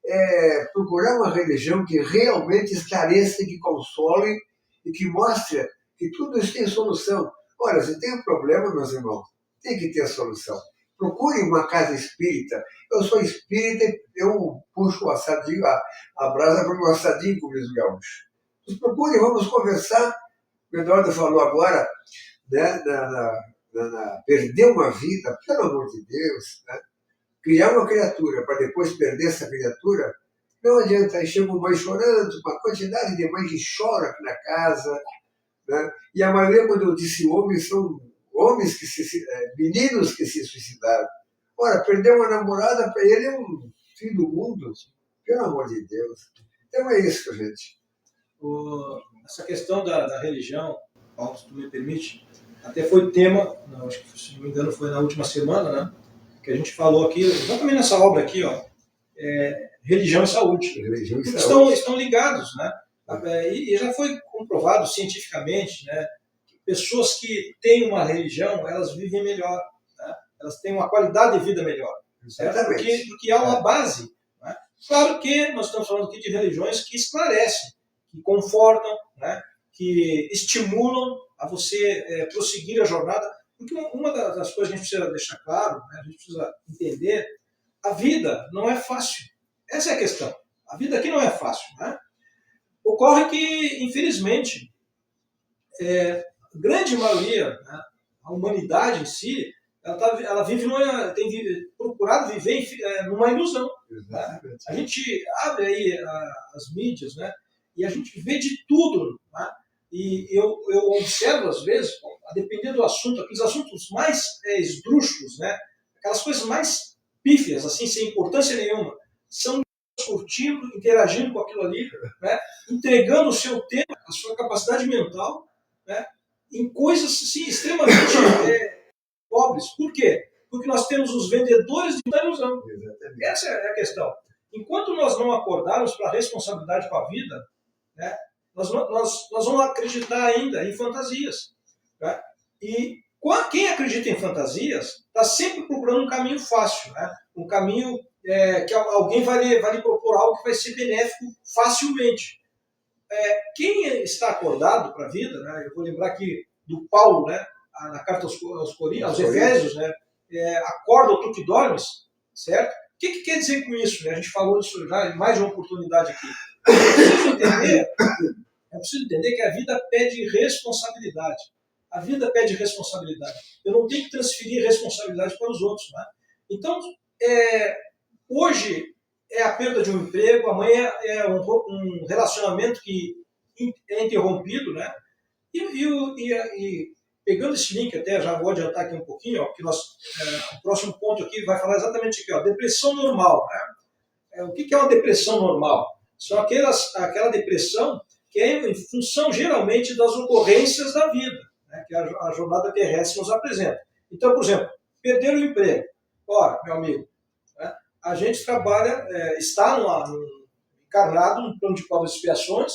S1: é procurar uma religião que realmente esclareça, que console e que mostre que tudo isso tem solução. Olha, se tem um problema, meus irmãos, tem que ter solução. Procure uma casa espírita. Eu sou espírita, eu puxo o assadinho, a brasa para o assadinho, como diz o gaúcho. Mas procure, vamos conversar. O Eduardo falou agora, né, perder uma vida, pelo amor de Deus, né? Criar uma criatura para depois perder essa criatura, não adianta. Aí chega uma mãe chorando, uma quantidade de mães que choram aqui na casa, né? E a maioria, quando eu disse homens, são homens meninos que se suicidaram. Ora, perder uma namorada para ele é um fim do mundo. Pelo amor de Deus. Então é isso, gente.
S3: Essa questão da religião, Paulo, se tu me permite, até foi tema, não, acho que se não me engano foi na última semana, né? Que a gente falou aqui, exatamente nessa obra aqui, ó, religião e saúde.
S1: Religião e saúde.
S3: Estão ligados, né? E já foi comprovado cientificamente, né? Que pessoas que têm uma religião, elas vivem melhor, né? Elas têm uma qualidade de vida melhor. Porque há uma base. Né? Claro que nós estamos falando aqui de religiões que esclarecem, que confortam, né? Que estimulam a você prosseguir a jornada. Porque uma das coisas que a gente precisa deixar claro, né? A gente precisa entender, a vida não é fácil. Essa é a questão. A vida aqui não é fácil. Né? Ocorre que, infelizmente, a grande maioria, né, a humanidade em si, ela tem procurado viver numa ilusão. Né? A gente abre aí as mídias, né, e a gente vê de tudo. Né? E eu observo, às vezes, a depender do assunto, aqueles assuntos mais esdrúxulos, né, aquelas coisas mais pífias, assim, sem importância nenhuma, são curtindo, interagindo com aquilo ali, né, entregando o seu tempo, a sua capacidade mental, né, em coisas assim, extremamente pobres. Por quê? Porque nós temos os vendedores de ilusão. Essa é a questão. Enquanto nós não acordarmos para a responsabilidade com a vida, né, nós vamos acreditar ainda em fantasias. Né? E quem acredita em fantasias está sempre procurando um caminho fácil, né? Um caminho que alguém vai lhe propor algo que vai ser benéfico facilmente. Quem está acordado para a vida, né? Eu vou lembrar aqui do Paulo, né? Na carta aos Efésios, né? Acorda tu que dormes, certo? O que quer dizer com isso? Né? A gente falou disso já em mais de uma oportunidade aqui. É preciso entender que a vida pede responsabilidade. A vida pede responsabilidade. Eu não tenho que transferir responsabilidade para os outros. Né? Então, hoje é a perda de um emprego, amanhã é um relacionamento que é interrompido, né? E pegando esse link, até já vou adiantar aqui um pouquinho, ó, porque o próximo ponto aqui vai falar exatamente aqui, ó, depressão normal. Né? O que é uma depressão normal? São aquela depressão que é em função, geralmente, das ocorrências da vida, né? Que a jornada terrestre nos apresenta. Então, por exemplo, perder o emprego. Ora, meu amigo, né? A gente trabalha, está encarnado num plano de provas e expiações,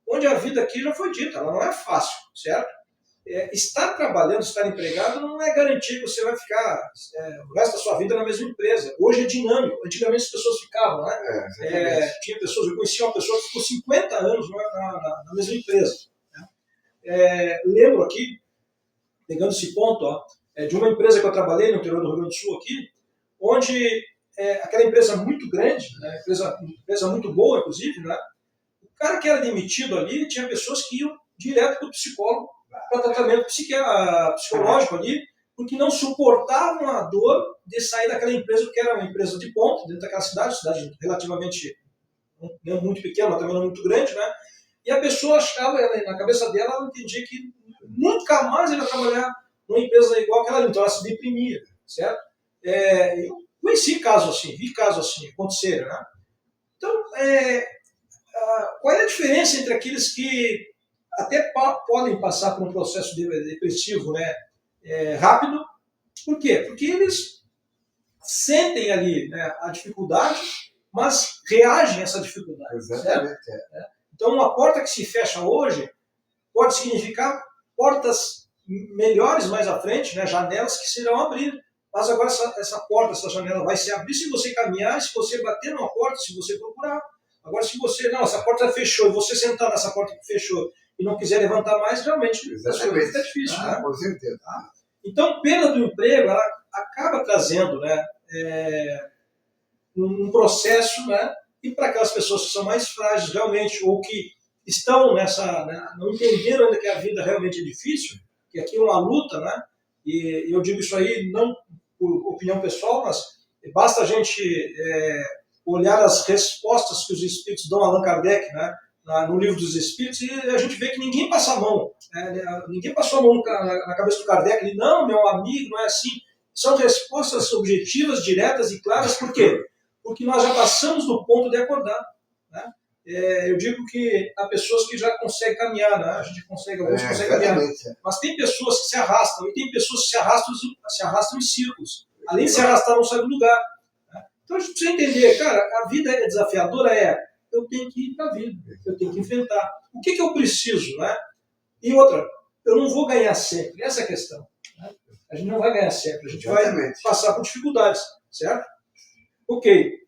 S3: onde a vida aqui já foi dita, ela não é fácil, certo? Estar trabalhando, estar empregado, não é garantir que você vai ficar o resto da sua vida na mesma empresa. Hoje é dinâmico. Antigamente as pessoas ficavam, né? Tinha pessoas, eu conheci uma pessoa que ficou 50 anos na mesma empresa. Né? Lembro aqui, pegando esse ponto, ó, de uma empresa que eu trabalhei no interior do Rio Grande do Sul aqui, onde aquela empresa muito grande, né? empresa muito boa, inclusive, né? O cara que era demitido ali, tinha pessoas que iam direto para o psicólogo, para tratamento psicológico ali, porque não suportavam a dor de sair daquela empresa, porque era uma empresa de ponta, dentro daquela cidade relativamente não muito pequena, mas também não muito grande, né? E a pessoa achava, na cabeça dela, ela entendia que nunca mais ele ia trabalhar numa empresa igual aquela ali, então ela se deprimia, certo? Eu conheci casos assim, vi casos assim acontecerem, né? Então, qual é a diferença entre aqueles que até podem passar por um processo depressivo, né, rápido? Por quê? Porque eles sentem ali, né, a dificuldade, mas reagem a essa dificuldade.
S1: Exatamente.
S3: Então, uma porta que se fecha hoje pode significar portas melhores mais à frente, né, janelas que se irão abrir. Mas agora essa porta, essa janela vai se abrir se você caminhar, se você bater numa porta, se você procurar. Agora, se você, não, essa porta fechou, e você sentar nessa porta que fechou e não quiser levantar mais, realmente fica difícil. Né?
S1: Com certeza.
S3: Então, perda do emprego, ela acaba trazendo, né, um processo, né, e para aquelas pessoas que são mais frágeis realmente, ou que estão nessa, né, não entenderam ainda que a vida realmente é difícil, que aqui é uma luta, né, e eu digo isso aí não por opinião pessoal, mas basta a gente olhar as respostas que os espíritos dão a Allan Kardec, né, no livro dos espíritos, e a gente vê que ninguém passa a mão, ninguém passou a mão na cabeça do Kardec, ele, não, meu amigo, não é assim. São respostas objetivas, diretas e claras, por quê? porque nós já passamos do ponto de acordar. Né? Eu digo que há pessoas que já conseguem caminhar, né? A gente consegue, alguns conseguem caminhar, mas tem pessoas que se arrastam, e tem pessoas que se arrastam em círculos. Além de se arrastar, não sai do lugar. Né? Então a gente precisa entender, cara, a vida é desafiadora, eu tenho que ir para a vida, eu tenho que enfrentar. O que eu preciso, né? E outra, eu não vou ganhar sempre, essa é a questão. Né? A gente não vai ganhar sempre, a gente vai passar por dificuldades, certo? Ok.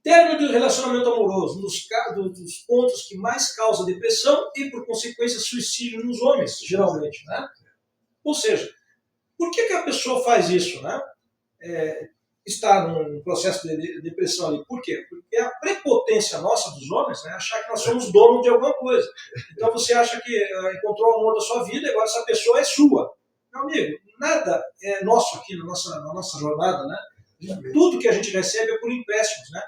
S3: Término de relacionamento amoroso, um dos pontos que mais causa depressão e, por consequência, suicídio nos homens, geralmente. Né? Ou seja, por que a pessoa faz isso? Né? Está num processo de depressão ali. Por quê? Porque a prepotência nossa dos homens é achar que nós somos donos de alguma coisa. Então você acha que encontrou o amor da sua vida e agora essa pessoa é sua. Meu amigo, nada é nosso aqui na nossa jornada. Né? Tudo que a gente recebe é por empréstimos. Né?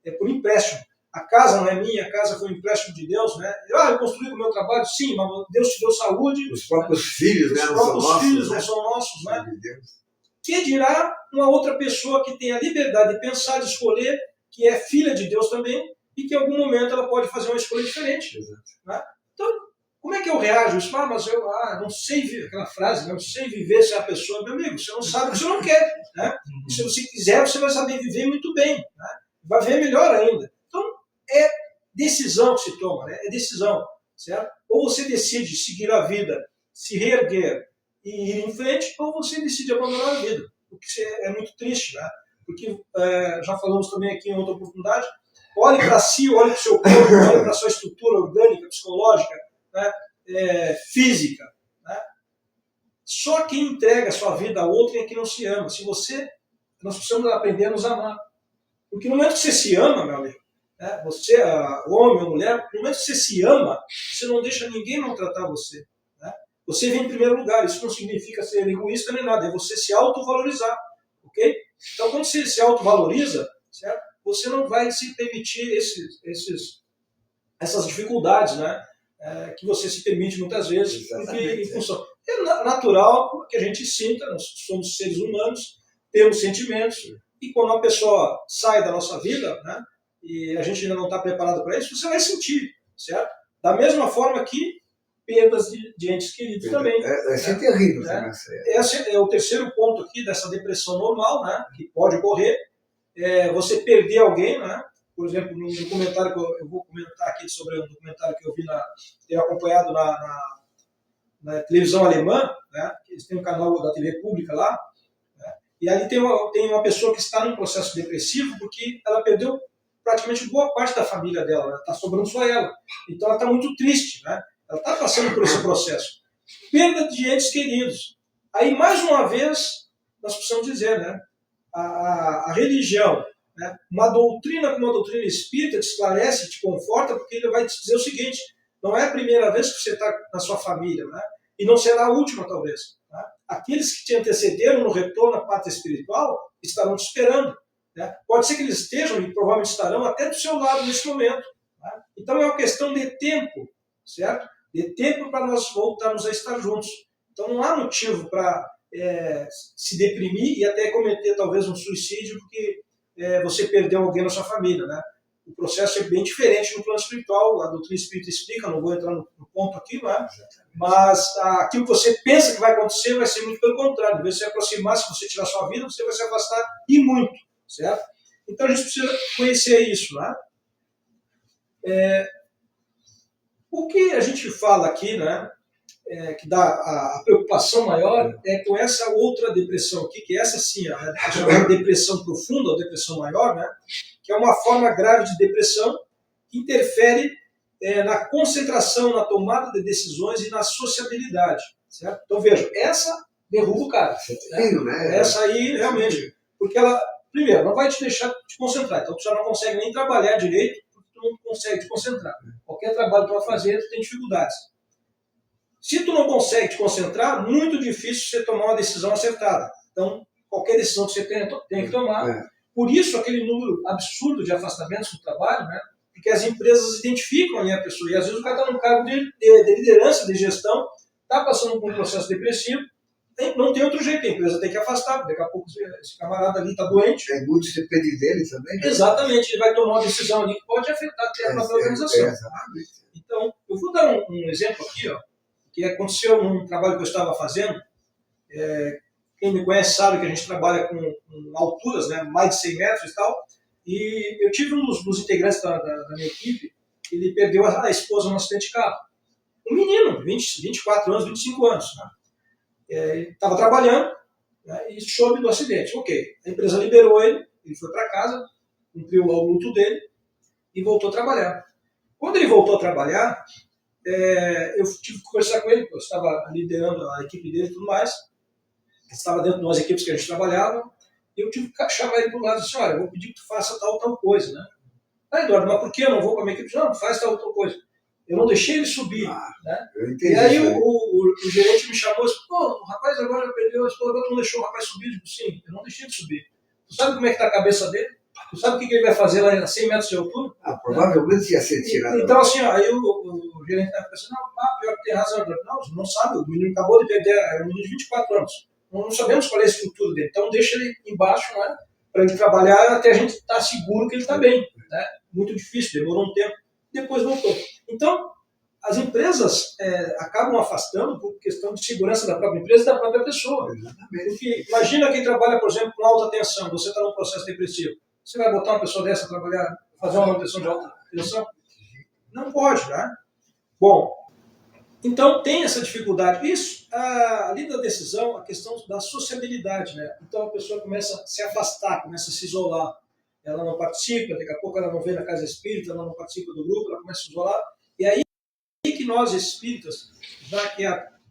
S3: É por empréstimo. A casa não é minha, a casa foi um empréstimo de Deus. Né? Eu construí com o meu trabalho, sim, mas Deus te deu saúde.
S1: Os próprios filhos,
S3: né? Os próprios filhos não são nossos. Né? Que dirá uma outra pessoa que tem a liberdade de pensar, de escolher, que é filha de Deus também, e que em algum momento ela pode fazer uma escolha diferente. Né? Então, como é que eu reajo isso? Mas eu não sei viver, aquela frase, não sei viver sem a pessoa. Meu amigo, você não sabe o que você não quer. Né? E se você quiser, você vai saber viver muito bem. Né? Vai ver melhor ainda. Então, é decisão que se toma, né? É decisão, certo? Ou você decide seguir a vida, se reerguer e ir em frente, ou você decide abandonar a vida, o que é muito triste, né? Porque, já falamos também aqui em outra oportunidade, olhe para si, olhe para o seu corpo, olhe para a sua estrutura orgânica, psicológica, né? Física. Né? Só quem entrega a sua vida a outro é quem não se ama. Nós precisamos aprender a nos amar. Porque no momento que você se ama, meu amigo, né, você, homem ou mulher, no momento que você se ama, você não deixa ninguém maltratar você. Né? Você vem em primeiro lugar, isso não significa ser egoísta nem nada, é você se autovalorizar. Okay? Então, quando você se autovaloriza, certo? Você não vai se permitir essas dificuldades, né, que você se permite muitas vezes. Porque, em função, é natural que a gente sinta, nós somos seres humanos, temos sentimentos. E quando uma pessoa sai da nossa vida, né, e a gente ainda não está preparado para isso, você vai sentir, certo? Da mesma forma que perdas de entes queridos também.
S1: Vai ser terrível.
S3: Né? Esse é o terceiro ponto aqui dessa depressão normal, né, que pode ocorrer. Você perder alguém, né? Por exemplo, num documentário que eu vou comentar aqui sobre um documentário que eu tenho acompanhado na televisão alemã, né? Eles têm um canal da TV pública lá. E ali tem uma pessoa que está num processo depressivo porque ela perdeu praticamente boa parte da família dela, está sobrando só ela. Então ela está muito triste, né? Ela está passando por esse processo. Perda de entes queridos. Aí, mais uma vez, nós precisamos dizer, né? A religião, né? Uma doutrina como a doutrina espírita te esclarece, te conforta, porque ele vai te dizer o seguinte, não é a primeira vez que você está na sua família, né? E não será a última, talvez. Né? Aqueles que te antecederam no retorno à pátria espiritual estarão te esperando. Né? Pode ser que eles estejam e provavelmente estarão até do seu lado nesse momento. Né? Então é uma questão de tempo, certo? De tempo para nós voltarmos a estar juntos. Então não há motivo para se deprimir e até cometer talvez um suicídio porque você perdeu alguém na sua família. Né? O processo é bem diferente no plano espiritual, a doutrina espírita explica, não vou entrar no ponto aqui, né? Mas aquilo que você pensa que vai acontecer vai ser muito pelo contrário. Em vez de se aproximar, se você tirar sua vida, você vai se afastar e muito, certo? Então a gente precisa conhecer isso, né? O que a gente fala aqui, né? Que dá a preocupação maior é com essa outra depressão aqui, que essa sim, a chamada depressão profunda, ou depressão maior, né? Que é uma forma grave de depressão que interfere na concentração, na tomada de decisões e na sociabilidade. Certo? Então, veja, essa derruba o cara. Né? Essa aí, realmente, porque ela, primeiro, não vai te deixar te concentrar. Então, tu já não consegue nem trabalhar direito, porque tu não consegue te concentrar. Qualquer trabalho que tu vai fazer, tu tem dificuldades. Se tu não consegue te concentrar, muito difícil você tomar uma decisão acertada. Então, qualquer decisão que você tem que tomar. Por isso, aquele número absurdo de afastamentos do trabalho, né? Porque as empresas identificam ali a pessoa. E às vezes o cara está num cargo de liderança, de gestão, está passando por um processo depressivo, não tem outro jeito, a empresa tem que afastar, daqui a pouco esse camarada ali está doente.
S1: Muitos dependem dele também. Né?
S3: Exatamente, ele vai tomar uma decisão ali que pode afetar até a própria organização.
S1: Exatamente.
S3: Então, eu vou dar um exemplo aqui, ó, que aconteceu num trabalho que eu estava fazendo. Quem me conhece sabe que a gente trabalha com alturas, né, mais de 100 metros e tal, e eu tive um dos integrantes da minha equipe, ele perdeu a esposa num acidente de carro. Um menino, 24 anos, 25 anos. Né? Ele estava trabalhando, né, e soube do acidente. Ok, a empresa liberou ele foi para casa, cumpriu o luto dele e voltou a trabalhar. Quando ele voltou a trabalhar, eu tive que conversar com ele, porque eu estava liderando a equipe dele e tudo mais. Estava dentro de umas equipes que a gente trabalhava, e eu tive que chamar ele para o lado e disse, olha, eu vou pedir que tu faça tal coisa. Né? Eduardo, mas por que eu não vou com a minha equipe? Não, faz tal coisa. Eu não deixei ele subir. Né?
S1: Entendi,
S3: e aí o gerente me chamou e disse, pô, o rapaz agora já perdeu a esposa, tu não deixou o rapaz subir? Eu digo, sim, eu não deixei ele subir. Tu sabe como é que está a cabeça dele? Tu sabe o que ele vai fazer lá a 100 metros de altura?
S1: Provavelmente ia ser tirado.
S3: Então, assim, aí o gerente estava pensando, não, pior que tem razão. Não, não sabe, o menino acabou de perder, é um menino de 24 anos. Não sabemos qual é a estrutura dele. Então, deixa ele embaixo, né, para ele trabalhar até a gente estar seguro que ele está bem. Né? Muito difícil, demorou um tempo, depois voltou. Então, as empresas acabam afastando por questão de segurança da própria empresa e da própria pessoa.
S1: Exatamente.
S3: Porque imagina quem trabalha, por exemplo, com alta tensão, você está num processo depressivo. Você vai botar uma pessoa dessa para trabalhar, fazer uma manutenção de alta tensão? Não pode, né? Bom, então tem essa dificuldade. Isso, ali da decisão, a questão da sociabilidade, né? Então a pessoa começa a se afastar, começa a se isolar. Ela não participa, daqui a pouco ela não vem na casa espírita, ela não participa do grupo, ela começa a se isolar. E aí que nós espíritas, já que,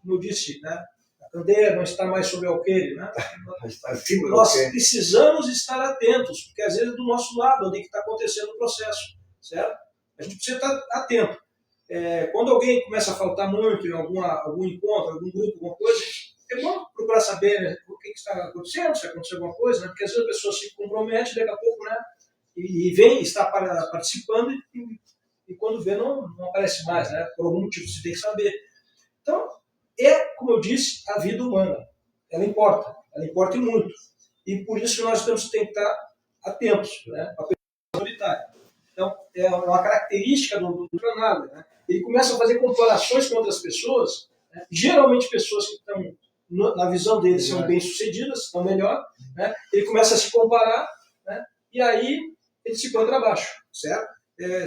S3: como eu disse, né, a candeia não está mais sob alqueire, né? Nós precisamos estar atentos, porque às vezes é do nosso lado onde está acontecendo o processo, certo? A gente precisa estar atento. Quando alguém começa a faltar muito em algum encontro, algum grupo, alguma coisa, é bom procurar saber, né, o que está acontecendo, se aconteceu alguma coisa, né? Porque às vezes a pessoa se compromete, daqui a pouco, né, e vem, está participando e quando vê não aparece mais, né? Por algum motivo você tem que saber. Então, como eu disse, a vida humana. Ela importa e muito. E por isso nós temos que estar atentos, né? A pessoa solitária. Então, é uma característica do jornada, né? Ele começa a fazer comparações com outras pessoas, né? Geralmente pessoas que estão, na visão dele, são bem-sucedidas, estão melhor, né? Ele começa a se comparar, né? E aí ele se põe para baixo, certo?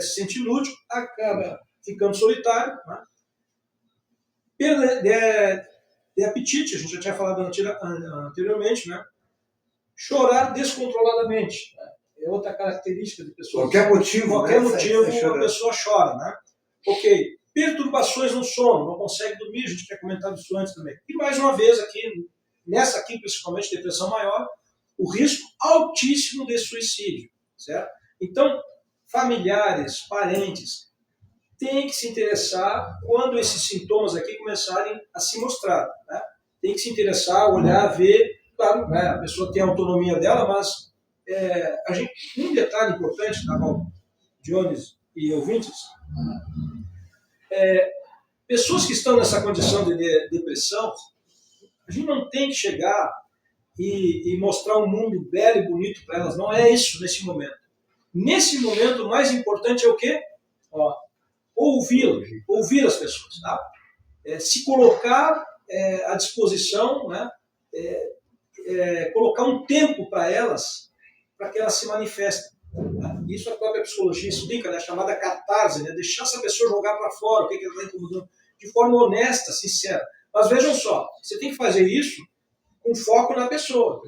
S3: Se sente inútil, acaba ficando solitário, né? Perda de apetite, a gente já tinha falado anteriormente, né? Chorar descontroladamente, né? É outra característica de pessoas.
S1: Qualquer motivo,
S3: a pessoa chora, né? Ok. Perturbações no sono, não consegue dormir, a gente tinha comentado isso antes também. E mais uma vez aqui, nessa aqui principalmente, depressão maior, o risco altíssimo de suicídio, certo? Então, familiares, parentes, têm que se interessar quando esses sintomas aqui começarem a se mostrar. Né? Tem que se interessar, olhar, ver. Claro, né, a pessoa tem a autonomia dela, mas um detalhe importante, tá, Jones e ouvintes, pessoas que estão nessa condição de depressão, a gente não tem que chegar e mostrar um mundo belo e bonito para elas. Não é isso nesse momento. Nesse momento, o mais importante é o quê? Ouvir as pessoas, tá? Se colocar à disposição, né? Colocar um tempo para elas, para que elas se manifestem. Tá? Isso a própria psicologia explica, né? Chamada catarse, né? Deixar essa pessoa jogar para fora o que ela está incomodando, de forma honesta, sincera. Mas vejam só, você tem que fazer isso com foco na pessoa.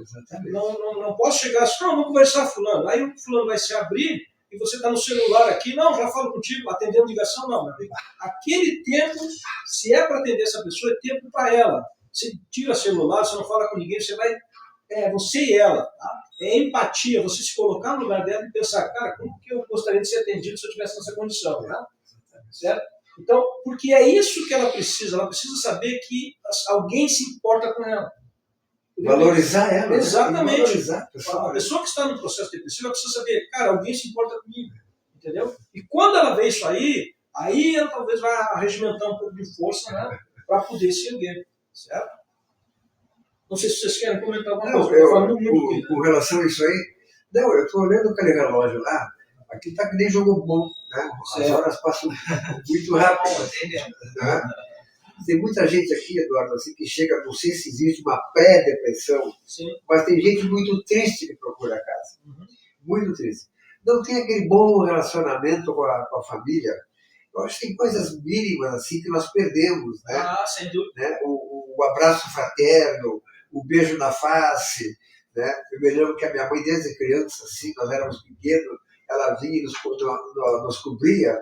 S3: Não posso chegar assim, não, vamos conversar fulano. Aí o fulano vai se abrir e você está no celular aqui, não, já falo contigo, atendendo ligação, não, meu amigo. Aquele tempo, se é para atender essa pessoa, é tempo para ela. Você tira o celular, você não fala com ninguém, você vai, você e ela. Tá? É empatia, você se colocar no lugar dela e pensar, cara, como que eu gostaria de ser atendido se eu estivesse nessa condição, tá? Certo? Então, porque é isso que ela precisa saber que alguém se importa com ela.
S1: Valorizar ela.
S3: Exatamente.
S1: Valorizar
S3: a pessoa que está no processo depressivo ela precisa saber, cara, alguém se importa comigo. Entendeu? E quando ela vê isso aí ela talvez vai arregimentar um pouco de força, né, para poder se erguer. Certo? Não sei se vocês querem comentar alguma
S1: Não,
S3: coisa. Eu falando muito aqui,
S1: com relação a isso aí, não, eu estou olhando aquele relógio lá, aqui está que nem jogo bom, né? As horas passam muito rápido. Né? Tem muita gente aqui, Eduardo, assim, que chega, não sei se existe uma pré-depressão, mas tem gente muito triste que procura a casa. Muito triste. Não tem aquele bom relacionamento com a família. Eu acho que tem coisas mínimas assim que nós perdemos, né?
S3: Sem dúvida.
S1: Né? O abraço fraterno, o beijo na face, né? Eu me lembro que a minha mãe, desde criança, assim, nós éramos pequenos, ela vinha e nos cobria,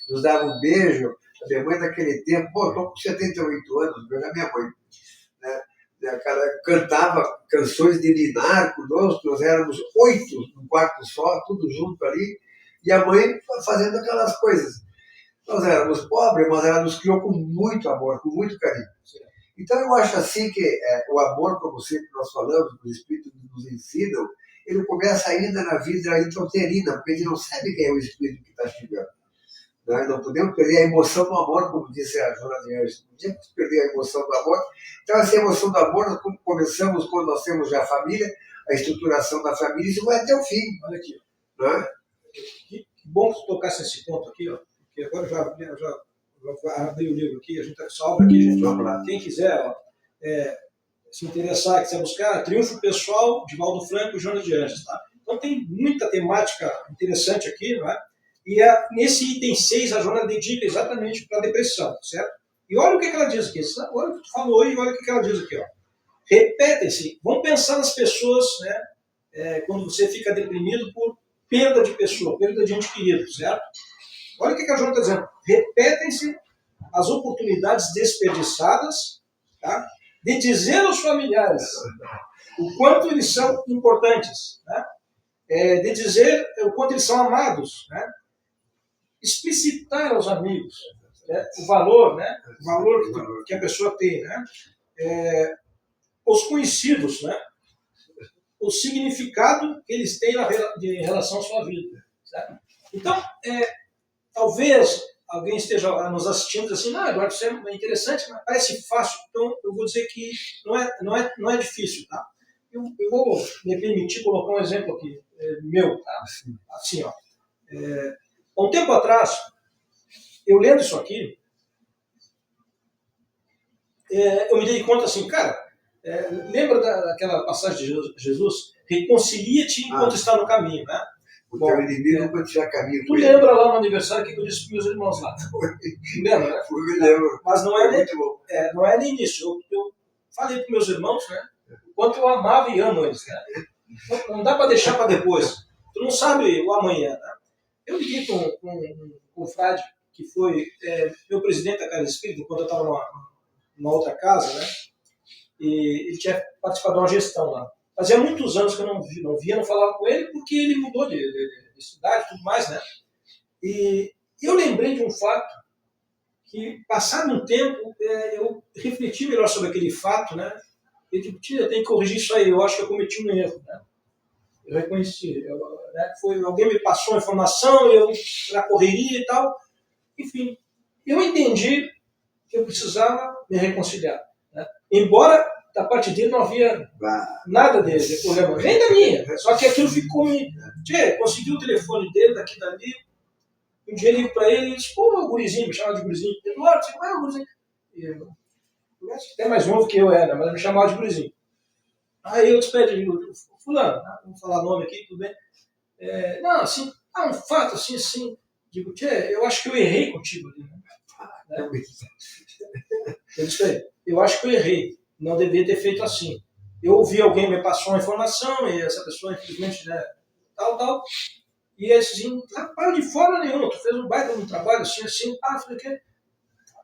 S1: nos dava um beijo. A minha mãe naquele tempo, estou com 78 anos, veja a minha mãe, né? Ela cantava canções de ninar conosco, nós éramos 8 num quarto só, tudo junto ali, e a mãe fazendo aquelas coisas. Nós éramos pobres, mas ela nos criou com muito amor, com muito carinho. Então eu acho assim que o amor, como sempre nós falamos, que os Espíritos nos ensinam, ele começa ainda na vida intrauterina, porque a gente não sabe quem é o Espírito que está chegando. Nós não podemos perder a emoção do amor, como disse a Joana de Anjos. Não podemos perder a emoção do amor. Então, essa emoção do amor, nós começamos quando nós temos já a família, a estruturação da família, isso vai até o fim.
S3: Olha aqui.
S1: Né?
S3: Que bom que tu tocasse nesse ponto aqui, ó, porque agora eu já abri o livro aqui, a gente só abre aqui, gente. Vamos lá. Quem quiser ó, se interessar, quiser buscar, Triunfo Pessoal de Valdo Franco e Joana de Anjos. Tá? Então, tem muita temática interessante aqui, não é? E nesse item 6, a Joana dedica exatamente para a depressão, certo? E olha o que ela diz aqui. Olha o que tu falou e olha o que ela diz aqui. Ó. Repetem-se. Vamos pensar nas pessoas, né? Quando você fica deprimido por perda de pessoa, perda de ente querido, certo? Olha o que a Joana está dizendo. Repetem-se as oportunidades desperdiçadas, tá? De dizer aos familiares o quanto eles são importantes, né? De dizer o quanto eles são amados, né? Explicitar aos amigos, né, o valor, né, o valor que a pessoa tem, né, os conhecidos, né, o significado que eles têm em relação à sua vida. Certo? Então, talvez alguém esteja nos assistindo assim, não, Eduardo, isso é interessante, mas parece fácil. Então, eu vou dizer que não é difícil. Tá? Eu vou me permitir colocar um exemplo aqui, meu. Tá? Assim, ó. Há um tempo atrás, eu lendo isso aqui, eu me dei conta assim, cara, lembra daquela passagem de Jesus? Reconcilia-te enquanto está no caminho, né?
S1: O teu inimigo enquanto estiver a caminho.
S3: Tu lembra lá no aniversário que eu disse para meus irmãos lá? Lembra, né?
S1: Eu lembro.
S3: Mas não é nem isso. Eu falei para meus irmãos, né? O quanto eu amava e amo eles, né? Então, não dá para deixar para depois. Tu não sabe o amanhã, né? Eu liguei com um frade que foi meu presidente da Casa Espírita, quando eu estava numa outra casa, né? E ele tinha participado de uma gestão lá. Fazia muitos anos que eu não via, não falava com ele, porque ele mudou de cidade e tudo mais, né? E eu lembrei de um fato que, passado um tempo, eu refleti melhor sobre aquele fato, né? E tipo, tia, eu tenho que corrigir isso aí, eu acho que eu cometi um erro, né? Eu reconheci, alguém me passou a informação, eu na correria e tal, enfim, eu entendi que eu precisava me reconciliar, né? Embora da parte dele não havia nada de problema, nem da minha, só que aquilo ficou me... Consegui o telefone dele, daqui e dali, um dia eu ligo para ele e disse, pô, o gurizinho, me chamava de gurizinho, Eduardo, você não é o gurizinho? Eu acho que até mais novo que eu era, mas ele me chamava de gurizinho. Aí eu despedi, fulano, vamos falar nome aqui, tudo bem? Não, assim, um fato assim, digo, eu acho que eu errei contigo ali, né? Eu disse, eu acho que eu errei, não devia ter feito assim. Eu ouvi alguém me passou uma informação e essa pessoa, infelizmente, né, tal, e assim, para de forma nenhuma, tu fez um baita de um trabalho assim, falei que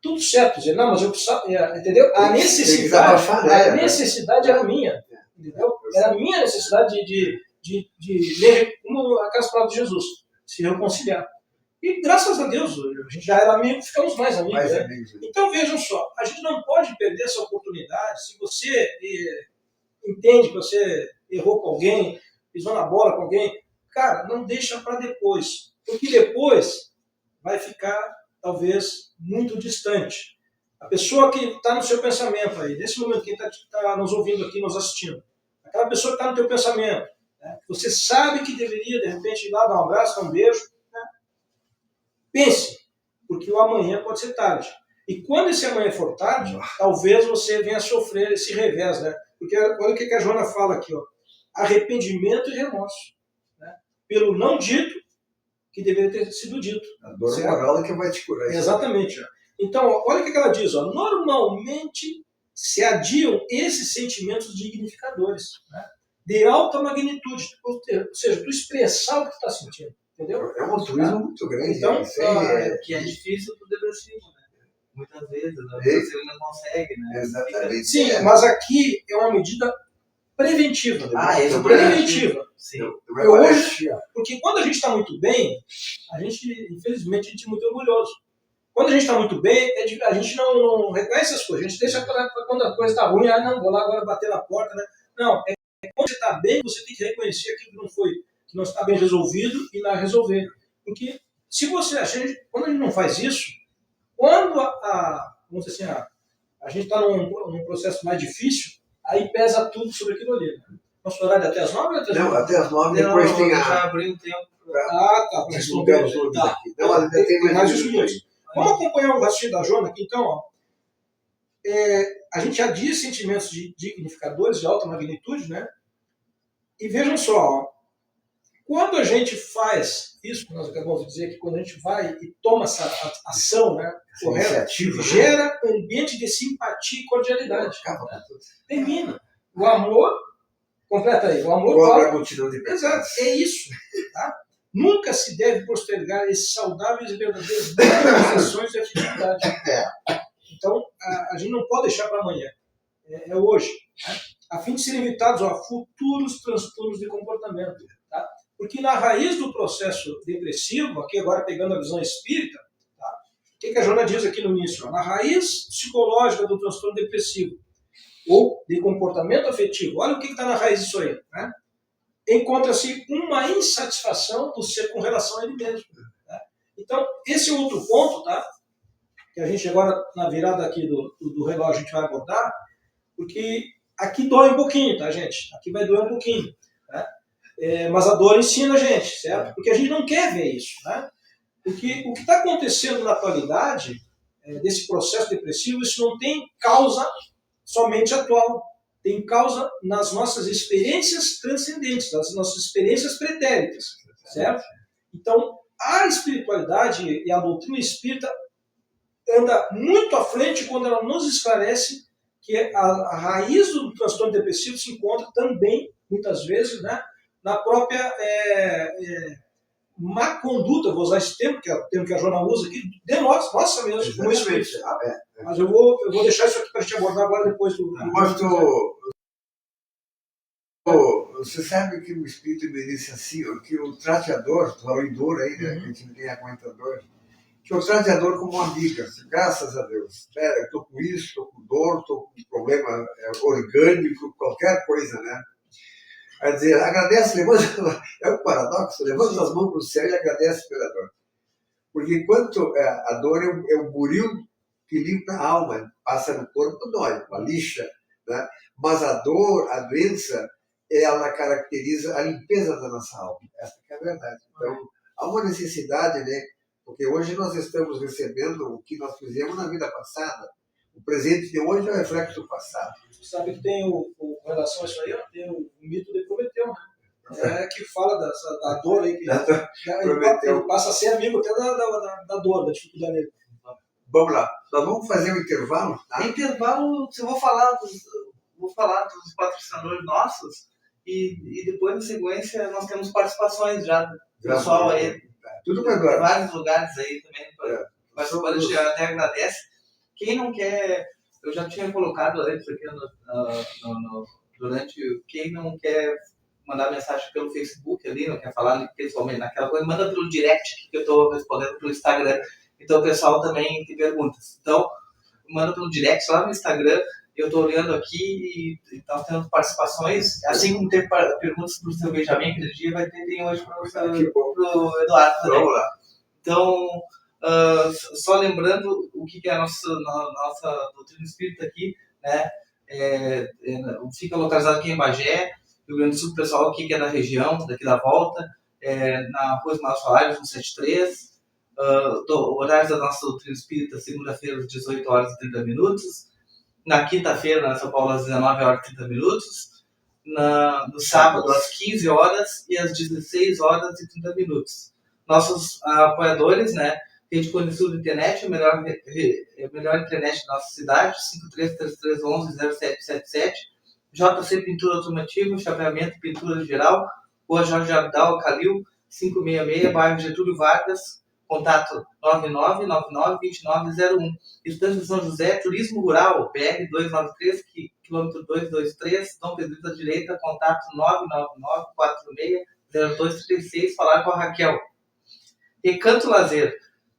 S3: tudo certo, dizer, não, mas eu precisava, entendeu? A necessidade era minha, entendeu? Era a minha necessidade de ler, como aquelas palavras de Jesus, se reconciliar. E graças a Deus, a gente já era amigo, ficamos mais amigos. Né? Então vejam só, a gente não pode perder essa oportunidade. Se você entende que você errou com alguém, pisou na bola com alguém, cara, não deixa para depois, porque depois vai ficar talvez muito distante. A pessoa que está no seu pensamento aí, nesse momento, quem está nos ouvindo aqui, nos assistindo, aquela pessoa que está no teu pensamento, né? Você sabe que deveria, de repente, ir lá dar um abraço, dar um beijo, né? Pense, porque o amanhã pode ser tarde. E quando esse amanhã for tarde, talvez você venha sofrer esse revés, né? Porque olha o que a Joana fala aqui, ó. Arrependimento e remorso, né? Pelo não dito que deveria ter sido dito.
S1: A dor moral é que vai te curar.
S3: Exatamente. Então, olha o que ela diz. Ó, normalmente se adiam esses sentimentos dignificadores, né? De alta magnitude. Ou seja, tu expressar o que tu está sentindo. Entendeu?
S1: É um altruísmo muito grande.
S3: Então,
S2: que é difícil pro depressivo, né? Muitas vezes, né? O depressivo não consegue, né?
S1: Exatamente.
S3: Sim, mas aqui é uma medida preventiva.
S2: Isso é
S3: preventiva.
S2: Sim.
S3: Hoje, porque quando a gente está muito bem, infelizmente, a gente é muito orgulhoso. Quando a gente está muito bem, a gente não reconhece as coisas. A gente deixa para quando a coisa está ruim, não, vou lá agora bater na porta, né? Não, quando você está bem, você tem que reconhecer aquilo que não está bem resolvido e lá resolver. Porque se você, quando a gente não faz isso, quando vamos dizer assim, a gente está num processo mais difícil, aí pesa tudo sobre aquilo ali. Né? Nosso horário é até as 9 ou até as 9?
S1: Não, até as 9, depois tem a...
S2: Já abri um tempo.
S3: Tá, para responder os
S1: outros aqui. Não, ainda tem
S3: mais uns minutos. Vamos acompanhar o raciocínio da Joana aqui, então. Ó. A gente adia sentimentos dignificadores de alta magnitude, né? E vejam só, ó, quando a gente faz isso que nós acabamos de dizer, que quando a gente vai e toma essa ação, né, correta, gera ambiente de simpatia e cordialidade. Né? Termina. O amor, completa aí, o amor
S1: a multidão de pessoas.
S3: Exato, é isso. Tá? Nunca se deve postergar esses saudáveis e verdadeiros manifestações de afetividade. Então, a gente não pode deixar para amanhã. É hoje. Né? A fim de serem evitados futuros transtornos de comportamento. Tá? Porque na raiz do processo depressivo, aqui agora pegando a visão espírita, tá? O que a Joana diz aqui no início? Na raiz psicológica do transtorno depressivo, ou de comportamento afetivo, olha o que está na raiz disso aí. Né? Encontra-se uma insatisfação do ser com relação a ele mesmo. Tá? Então, esse é outro ponto, tá? Que a gente agora, na virada aqui do relógio, a gente vai abordar, porque aqui dói um pouquinho, tá, gente? Aqui vai doer um pouquinho. Né? Mas a dor ensina a gente, certo? Porque a gente não quer ver isso. Né? Porque o que está acontecendo na atualidade, desse processo depressivo, isso não tem causa somente atual. Tem causa nas nossas experiências transcendentes, nas nossas experiências pretéritas, certo? Então, a espiritualidade e a doutrina espírita anda muito à frente quando ela nos esclarece que a raiz do transtorno depressivo se encontra também, muitas vezes, né, na própria má conduta, vou usar esse termo, que é o termo que a Joana usa aqui, de nossa mesmo, como espírito. Tá? Mas eu vou deixar isso aqui para a gente abordar agora depois do...
S1: Você sabe que o Espírito me disse assim, que o trateador, falou em dor aí, né, que a gente ninguém aguenta dor, que eu trate a dor como amiga, graças a Deus. Eu estou com isso, estou com dor, estou com problema orgânico, qualquer coisa, né? Quer dizer, agradece, levanta, é um paradoxo, levanta as mãos para o céu e agradece pela dor. Porque enquanto a dor é o buril que limpa a alma, passa no corpo, dói, uma lixa, né? Mas a dor, a doença, ela caracteriza a limpeza da nossa alma. Essa que é a verdade. Então, há uma necessidade, né? Porque hoje nós estamos recebendo o que nós fizemos na vida passada. O presente de hoje é o reflexo do passado.
S3: Você sabe que tem, com relação a isso aí, tem o mito de Prometeu, né? Que fala da dor aí. Que ele passa a ser amigo até da dor, da dificuldade dele.
S1: Vamos lá. Nós vamos fazer um intervalo. Tá?
S2: Intervalo, eu vou falar dos patrocinadores nossos e depois, na sequência, nós temos participações já do pessoal aí.
S1: Tudo bem agora.
S2: Vários lugares aí também. Mas a gente até agradece. Quem não quer, eu já tinha colocado antes aqui durante, quem não quer mandar mensagem pelo Facebook ali, não quer falar pessoalmente naquela coisa, manda pelo direct, que eu estou respondendo pelo Instagram. Então o pessoal também tem perguntas. Então, manda pelo direct lá no Instagram. Eu estou olhando aqui e está tendo participações, assim como teve perguntas para o seu Benjamin aquele dia, tem hoje para o Eduardo também. Vamos lá. Então, Só lembrando o que é a nossa doutrina espírita aqui, né? Fica localizado aqui em Bagé, Rio Grande do Sul, pessoal aqui que é da região, daqui da volta, na Rua Ismael Soares, 173. Horários da nossa doutrina espírita, segunda-feira, às 18 horas e 30 minutos. Na quinta-feira, na São Paulo, às 19 horas e 30 minutos. No sábado, às 15 horas e às 16 horas e 30 minutos. Nossos apoiadores, né? Rede Conesul de Internet, a melhor internet da nossa cidade, 5333110777. JC Pintura Automotiva, chapeamento e pintura geral, Rua Jorge Abdal, Calil, 566, bairro Getúlio Vargas, contato 99992901. Estância de São José, Turismo Rural, BR 293, quilômetro 223, Dom Pedro da Direita, contato 999460236, falar com a Raquel. Recanto Lazer,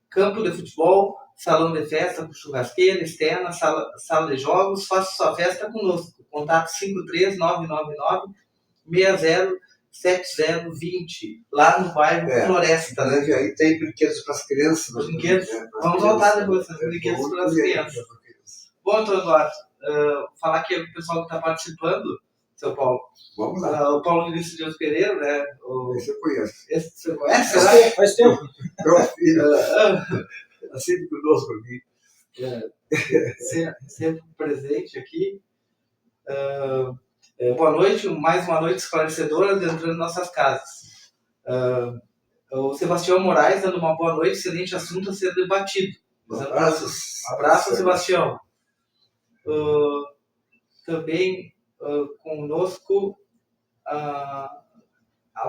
S2: campo de futebol, salão de festa com churrasqueira externa, sala de jogos, faça sua festa conosco. Contato 53999607020, lá no bairro Floresta.
S1: Né? Aí tem brinquedos para as crianças.
S2: Brinquedos. Vamos voltar depois esses brinquedos para as crianças. Bom, então, Eduardo, falar que o pessoal que está participando, seu Paulo.
S1: Vamos lá.
S2: O Paulo Vinícius de Deus Pereira, né?
S1: Esse eu conheço.
S2: Esse você conhece?
S3: Faz tempo.
S1: Meu filho. Sempre conosco aqui.
S2: Sempre presente aqui. Boa noite, mais uma noite esclarecedora entrando em nossas casas. O Sebastião Moraes dando uma boa noite, excelente assunto a ser debatido. Abraço, Sebastião. Também conosco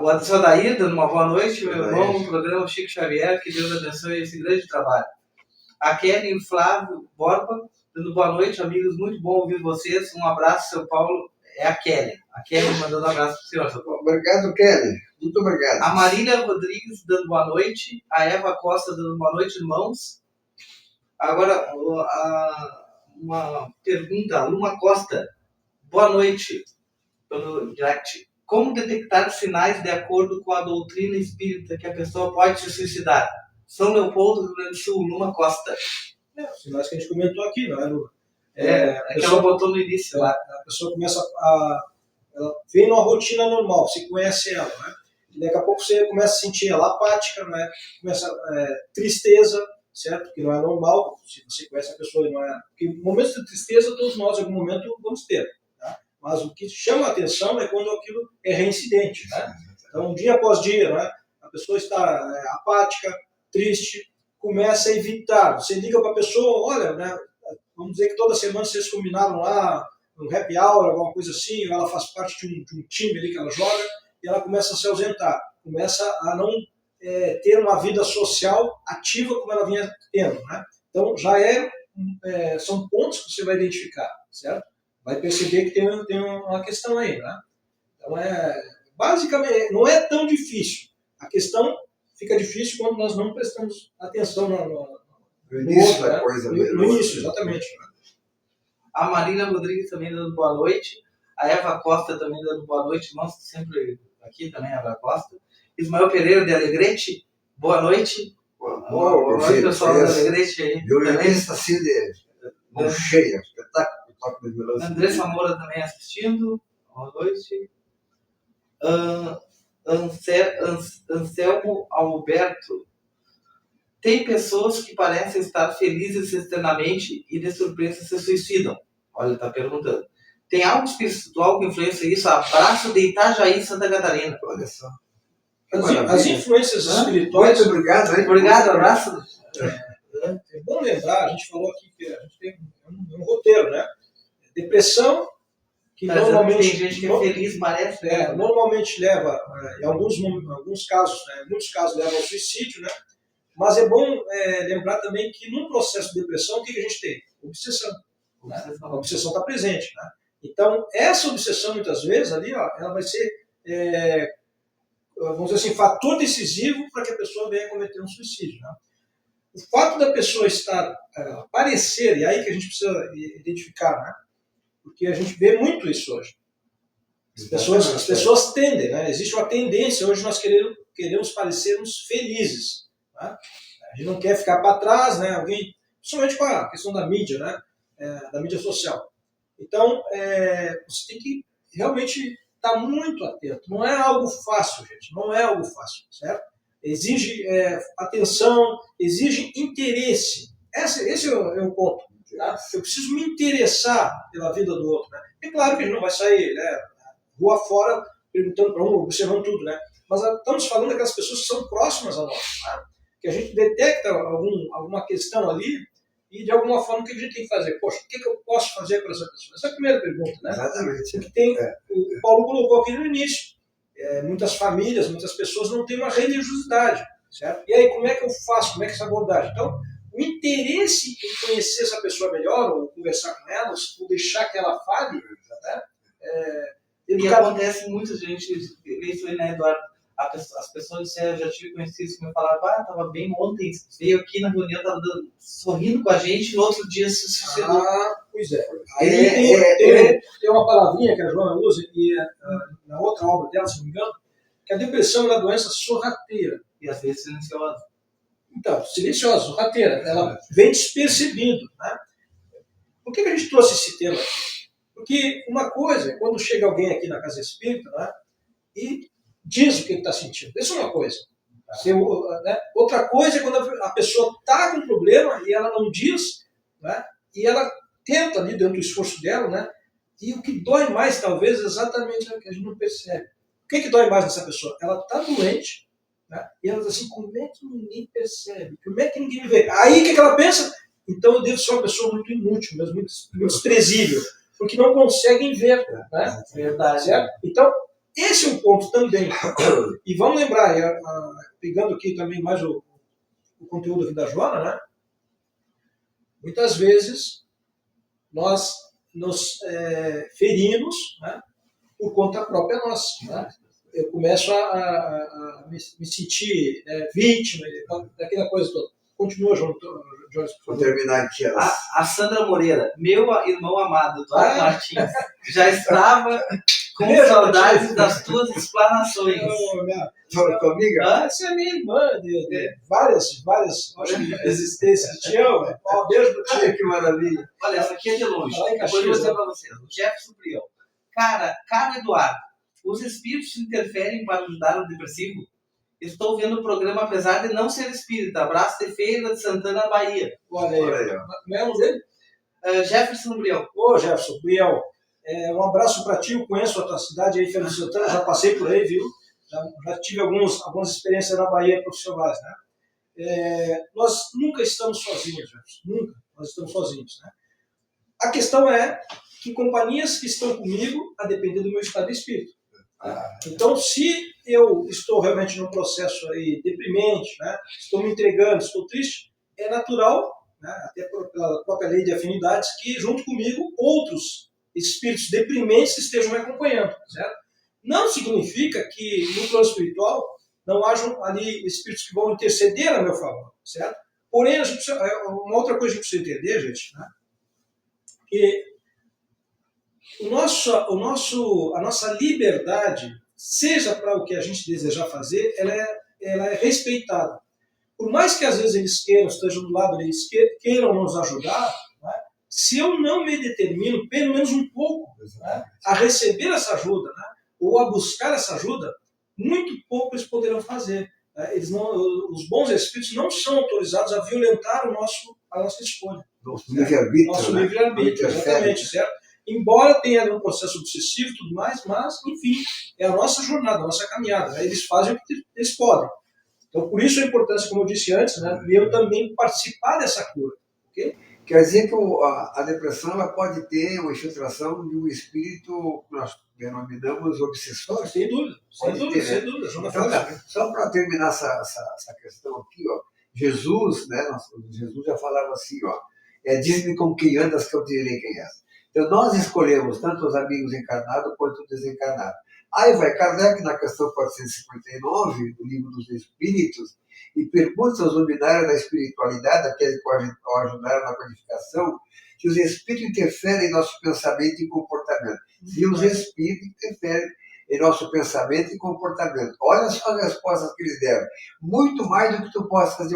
S2: o Adson Daí dando uma boa noite, meu irmão, no programa Chico Xavier, que Deus abençoe esse grande trabalho. A Kelly Flávio Borba dando boa noite, amigos, muito bom ouvir vocês. Um abraço, seu Paulo. É a Kelly. A Kelly mandando um abraço para o senhor, seu Paulo.
S1: Obrigado, Kelly. Muito obrigado.
S2: A Marília Rodrigues dando boa noite. A Eva Costa dando boa noite, irmãos. Agora, uma pergunta. A Luma Costa. Boa noite. Pelo direct. Como detectar sinais de acordo com a doutrina espírita que a pessoa pode se suicidar? São Leopoldo, Rio Grande do Sul, Luma Costa.
S3: Os sinais que a gente comentou aqui, não é, Lu?
S2: Que ela botou no início lá.
S3: A pessoa começa ela vem numa rotina normal, você conhece ela, né? E daqui a pouco você começa a sentir ela apática, né? Começa tristeza, certo? Que não é normal, se você conhece a pessoa e não é... Porque momentos de tristeza todos nós em algum momento vamos ter, tá? Mas o que chama a atenção é quando aquilo é reincidente, né? Então, dia após dia, né? A pessoa está apática, triste, começa a evitar. Você liga para a pessoa, olha, né? Vamos dizer que toda semana vocês combinaram lá um happy hour, alguma coisa assim, ou ela faz parte de um time ali que ela joga, e ela começa a se ausentar, começa a não ter uma vida social ativa como ela vinha tendo, né? Então já são pontos que você vai identificar, certo? Vai perceber que tem uma questão aí, né? Então basicamente não é tão difícil. A questão fica difícil quando nós não prestamos atenção no início da coisa. No início, exatamente.
S2: A Marina Rodrigues também dando boa noite. A Eva Costa também dando boa noite. Irmãos, sempre aqui também, a Eva Costa. Ismael Pereira de Alegrete, boa noite. Boa noite, pessoal do Alegrete aí.
S1: Violinista assim de mão cheia, espetáculo.
S2: Andressa Moura também assistindo. Boa noite. Anselmo Alberto. Tem pessoas que parecem estar felizes externamente e de surpresa se suicidam. Olha, ele está perguntando. Tem algo espiritual que influencia isso? Abraço de Itajaí, Santa Catarina.
S1: Olha só.
S3: As influências espirituais...
S1: Muito obrigado. Hein?
S2: Obrigado, abraço.
S3: É bom lembrar, a gente falou aqui que a gente tem um roteiro, né? Depressão, que normalmente...
S2: Tem gente que é feliz, parece.
S3: Normalmente leva, em alguns casos, muitos casos leva ao suicídio, né? Mas é bom lembrar também que num processo de depressão, o que a gente tem? Obsessão. Né? A obsessão está presente. Né? Então, essa obsessão, muitas vezes, ali, ela vai ser, vamos dizer assim, fator decisivo para que a pessoa venha cometer um suicídio. Né? O fato da pessoa estar, aparecer, e aí que a gente precisa identificar, né? Porque a gente vê muito isso hoje. As pessoas tendem, né? Existe uma tendência, hoje nós queremos parecermos felizes. Né? A gente não quer ficar para trás, né? Alguém, principalmente com a questão da mídia, né? Da mídia social. Então, você tem que realmente estar muito atento. Não é algo fácil, gente. Não é algo fácil, certo? Exige atenção, exige interesse. Esse é o ponto. Tá? Eu preciso me interessar pela vida do outro. Né? É claro que a gente não vai sair, né, rua fora perguntando para um, observando tudo, né? Mas estamos falando daquelas pessoas que são próximas a nós, tá? Que a gente detecta alguma questão ali e de alguma forma o que a gente tem que fazer? Poxa, o que eu posso fazer para essa pessoa? Essa é a primeira pergunta, né?
S1: Exatamente.
S3: O Paulo colocou aqui no início. Muitas famílias, muitas pessoas não têm uma religiosidade, certo? E aí, como é que eu faço? Como é que é essa abordagem? Então, o interesse em conhecer essa pessoa melhor, ou conversar com ela, ou deixar que ela fale, né?
S2: E acontece muita gente, isso aí, né, Eduardo? As pessoas já tive conhecidos que me falaram, estava bem ontem, veio aqui na reunião, estava sorrindo com a gente, e no outro dia se suicidou.
S3: Pois é. Aí tem uma palavrinha que a Joana usa, e na outra obra dela, se não me engano, que a depressão é uma doença sorrateira.
S2: E às vezes silenciosa.
S3: Então, silenciosa, sorrateira. Ela vem despercebido. Né? Por que a gente trouxe esse tema aqui? Porque uma coisa é quando chega alguém aqui na Casa Espírita, né, e diz o que está sentindo. Isso é uma coisa. Outra coisa é quando a pessoa está com um problema e ela não diz, né, e ela tenta ali dentro do esforço dela, né, e o que dói mais talvez é exatamente o que a gente não percebe. O que dói mais nessa pessoa? Ela está doente, né, e ela diz assim, como é que ninguém percebe? Como é que ninguém me vê? Aí o que ela pensa? Então eu devo ser uma pessoa muito inútil, mesmo, muito desprezível, porque não conseguem ver. Né?
S2: Verdade.
S3: Certo? Então, esse é um ponto também. E vamos lembrar, pegando aqui também mais o conteúdo aqui da Joana, né? Muitas vezes nós nos ferimos, né, por conta própria nossa. Né? Eu começo a me sentir vítima daquela coisa toda. Continua, João,
S1: vou terminar aqui.
S2: A Sandra Moreira, meu irmão amado, Eduardo Martins, já estava com saudades das tuas explanações.
S1: Tua amiga?
S3: Essa é minha irmã, de várias existências. Te amo. Um beijo pra ti.
S1: Que maravilha.
S2: Olha, essa aqui é de longe. Depois eu vou dizer para vocês. O Jefferson Prião. Cara Eduardo, os espíritos interferem para ajudar o depressivo? Estou vendo o programa, apesar de não ser espírita. Abraço de Feira de Santana, Bahia.
S3: Olha aí. Como é o nome dele?
S2: Jefferson Briel.
S3: Ô, Jefferson Briel. Um abraço para ti. Eu conheço a tua cidade aí, Feira de Santana. Já passei por aí, viu? Já tive algumas experiências na Bahia profissionais, né? Nós nunca estamos sozinhos, Jefferson. Nunca. Nós estamos sozinhos, né? A questão é que companhias que estão comigo a depender do meu estado de espírito. Então, se eu estou realmente num processo aí deprimente, né, estou me entregando, estou triste, é natural, né, até pela própria lei de afinidades, que junto comigo outros espíritos deprimentes estejam me acompanhando, certo? Não significa que no plano espiritual não hajam ali espíritos que vão interceder a meu favor, certo? Porém, uma outra coisa que a gente precisa entender, gente, né, que a nossa liberdade, seja para o que a gente desejar fazer, ela é respeitada. Por mais que às vezes eles estejam do lado deles, queiram nos ajudar, né, se eu não me determino, pelo menos um pouco, né, a receber essa ajuda, né, ou a buscar essa ajuda, muito pouco eles poderão fazer. Né. Os bons espíritos não são autorizados a violentar a nossa escolha.
S1: Nosso livre-arbítrio.
S3: Nosso livre-arbítrio, exatamente, certo? Embora tenha um processo obsessivo e tudo mais, mas, enfim, é a nossa jornada, a nossa caminhada. Né? Eles fazem o que eles podem. Então, por isso a importância, como eu disse antes, né, de eu também participar dessa cura. Okay?
S1: Quer dizer que a depressão ela pode ter uma infiltração de um espírito que nós denominamos obsessor?
S3: Sem dúvida, sem dúvida.
S1: Então, só para terminar essa questão aqui, ó, Jesus, né, Jesus já falava assim, ó, diz-me com quem andas que eu te direi quem és. Então, nós escolhemos tanto os amigos encarnados quanto os desencarnados. Aí vai Kardec, na questão 459 do Livro dos Espíritos, e pergunta aos luminares da espiritualidade, aqueles que o ajudaram na codificação, se os espíritos interferem em nosso pensamento e comportamento. Se os espíritos interferem em nosso pensamento e comportamento. Olha só as respostas que eles deram. Muito mais do que tu possas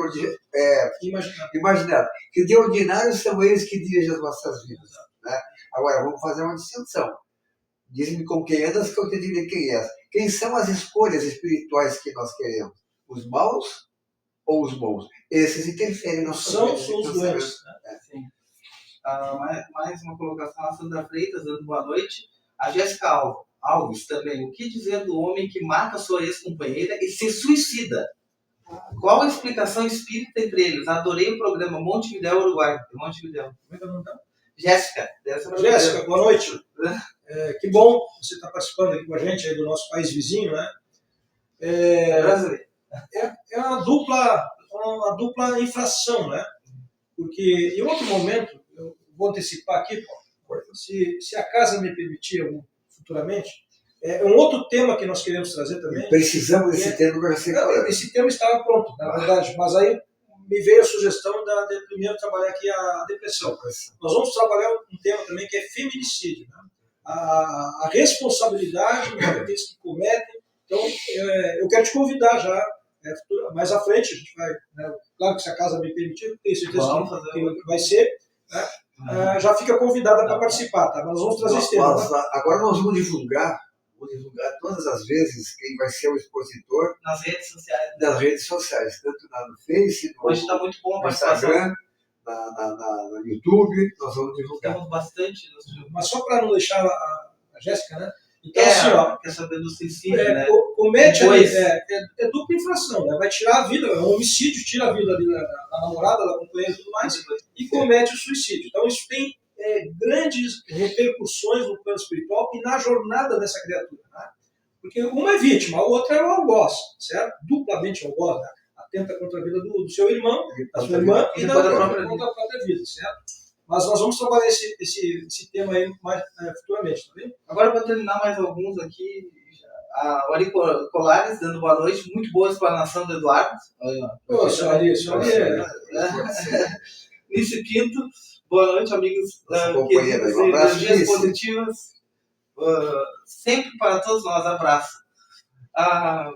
S1: imaginar. Que de ordinário são eles que dirigem as nossas vidas. Né? Agora, vamos fazer uma distinção. Diz-me com quem andas que eu te direi quem és. Quem são as escolhas espirituais que nós queremos? Os maus ou os bons? Esses interferem na
S3: são os dois.
S2: Sim. Mais uma colocação, a Sandra Freitas, dando boa noite. A Jéssica Alves também. O que dizer do homem que mata sua ex-companheira e se suicida? Qual a explicação espírita entre eles? Adorei o programa Montevidéu, Uruguai. Montevidéu. Como é que é o nome dela? Jéssica.
S3: Jéssica, boa noite. Que bom você estar participando aqui com a gente aí do nosso país vizinho, né? É uma dupla infração, né? Porque em outro momento, eu vou antecipar aqui, se a casa me permitir futuramente, é um outro tema que nós queremos trazer também.
S1: Precisamos desse tema para você.
S3: Esse tema estava pronto, na verdade, mas aí me veio a sugestão de primeiro trabalhar aqui a depressão. Nós vamos trabalhar um tema também que é feminicídio, né? A responsabilidade daqueles que cometem. Então, eu quero te convidar já, mais à frente, a gente vai, né, claro que se a casa me permitir, tenho certeza que vai ser, né, já fica convidada para participar, tá? Mas nós vamos trazer esse tema.
S1: Agora nós vamos divulgar todas as vezes quem vai ser o expositor
S2: nas redes sociais.
S1: Nas redes sociais, tanto no Face,
S2: hoje está muito bom
S1: no Instagram, no YouTube, nós vamos divulgar.
S2: Temos bastante.
S3: Mas só para não deixar a Jéssica, né? Então, assim, ó,
S2: quer saber do suicídio, né?
S3: Comete é dupla infração, né? Vai tirar a vida, é um homicídio, tira a vida da namorada, da companheira e tudo mais, e comete o suicídio. Então, isso tem grandes repercussões no plano espiritual e na jornada dessa criatura, né? Porque uma é vítima, a outra é o algoz, certo? Duplamente algoz, né? Atenta contra a vida do seu irmão, da sua irmã e da própria vida, certo? Mas nós vamos trabalhar esse tema aí mais futuramente, tá bem?
S2: Agora, para terminar mais alguns aqui, a Ori Colares dando boa noite, muito boa explanação do Eduardo.
S3: Poxa, isso ali
S2: Nice Pinto, boa noite, amigos.
S1: Energias
S2: positivas, sempre para todos nós, abraço. A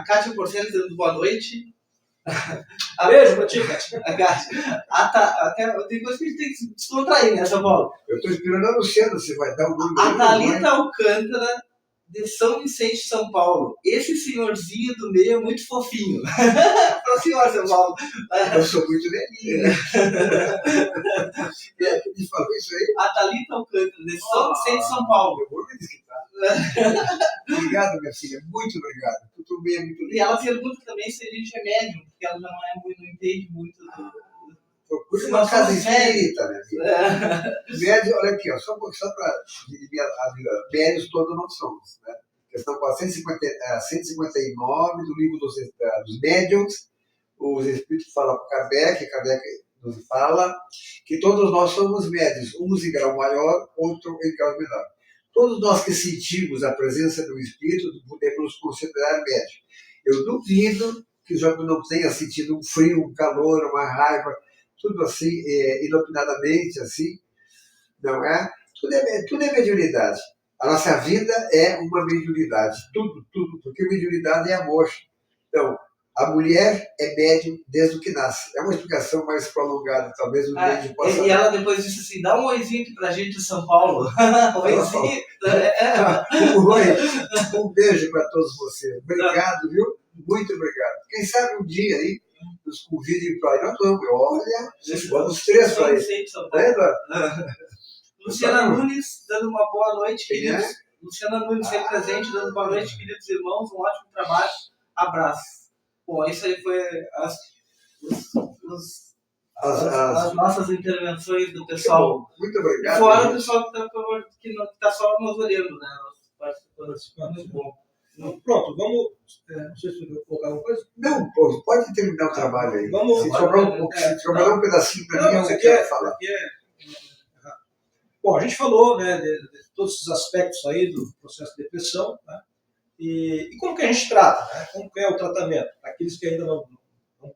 S2: Kátia Porceli dando boa noite.
S3: Beijo pra ti,
S2: Kátia. Tem coisa que a gente tem que se descontrair nessa bola.
S1: Eu estou esperando a Luciana, você vai dar o nome
S2: A Thalita Alcântara, de São Vicente, São Paulo. Esse senhorzinho do meio é muito fofinho. Para o senhor, São Paulo.
S1: Eu sou muito velhinha. Quem me falou isso aí?
S2: A Thalita Alcântara, de São Vicente, São Paulo.
S1: Eu vou me desquitar. Obrigado, minha filha. Muito obrigado. Tudo bem, muito lindo.
S2: E ela pergunta também se a gente é médium, porque ela já não entende muito do...
S1: Procure uma casa espírita, minha filha. Médios, olha aqui, ó, só para dividir a vida. Médios todos nós somos, né? Questão 159 do livro dos médiuns. Os espíritos falam para Kardec nos fala que todos nós somos médios, uns em grau maior, outro em grau menor. Todos nós que sentimos a presença do espírito podemos nos considerar médios. Eu duvido que o João não tenha sentido um frio, um calor, uma raiva, tudo assim, inopinadamente, assim, não é? Tudo é mediunidade. A nossa vida é uma mediunidade, tudo, porque mediunidade é amor. Então, a mulher é médium desde o que nasce. É uma explicação mais prolongada, talvez o médium possa...
S2: E ela depois disse assim, dá um oizinho aqui pra gente de São Paulo. Oizinho.
S1: Oi, um beijo para todos vocês. Obrigado, viu? Muito obrigado. Quem sabe um dia aí nos convidem para ir. Nós vamos, olha, vamos três para ir.
S2: Luciana Nunes, dando uma boa noite, queridos. Luciana Nunes, sempre presente, dando boa noite, queridos irmãos. Um ótimo trabalho. Abraço. Bom, isso aí foi as nossas intervenções do pessoal.
S1: Muito obrigado.
S2: Fora o pessoal que está só nos olhando, né?
S3: Muito bom. Pronto, vamos. Não sei se eu vou colocar alguma coisa.
S1: Não, pode terminar o trabalho aí.
S3: Vamos,
S1: se sobrar um pedacinho para mim, eu quero falar.
S3: Bom, a gente falou, né, de todos esses aspectos aí do processo de depressão, né? E como que a gente trata, né? Como que é o tratamento? Para aqueles que ainda não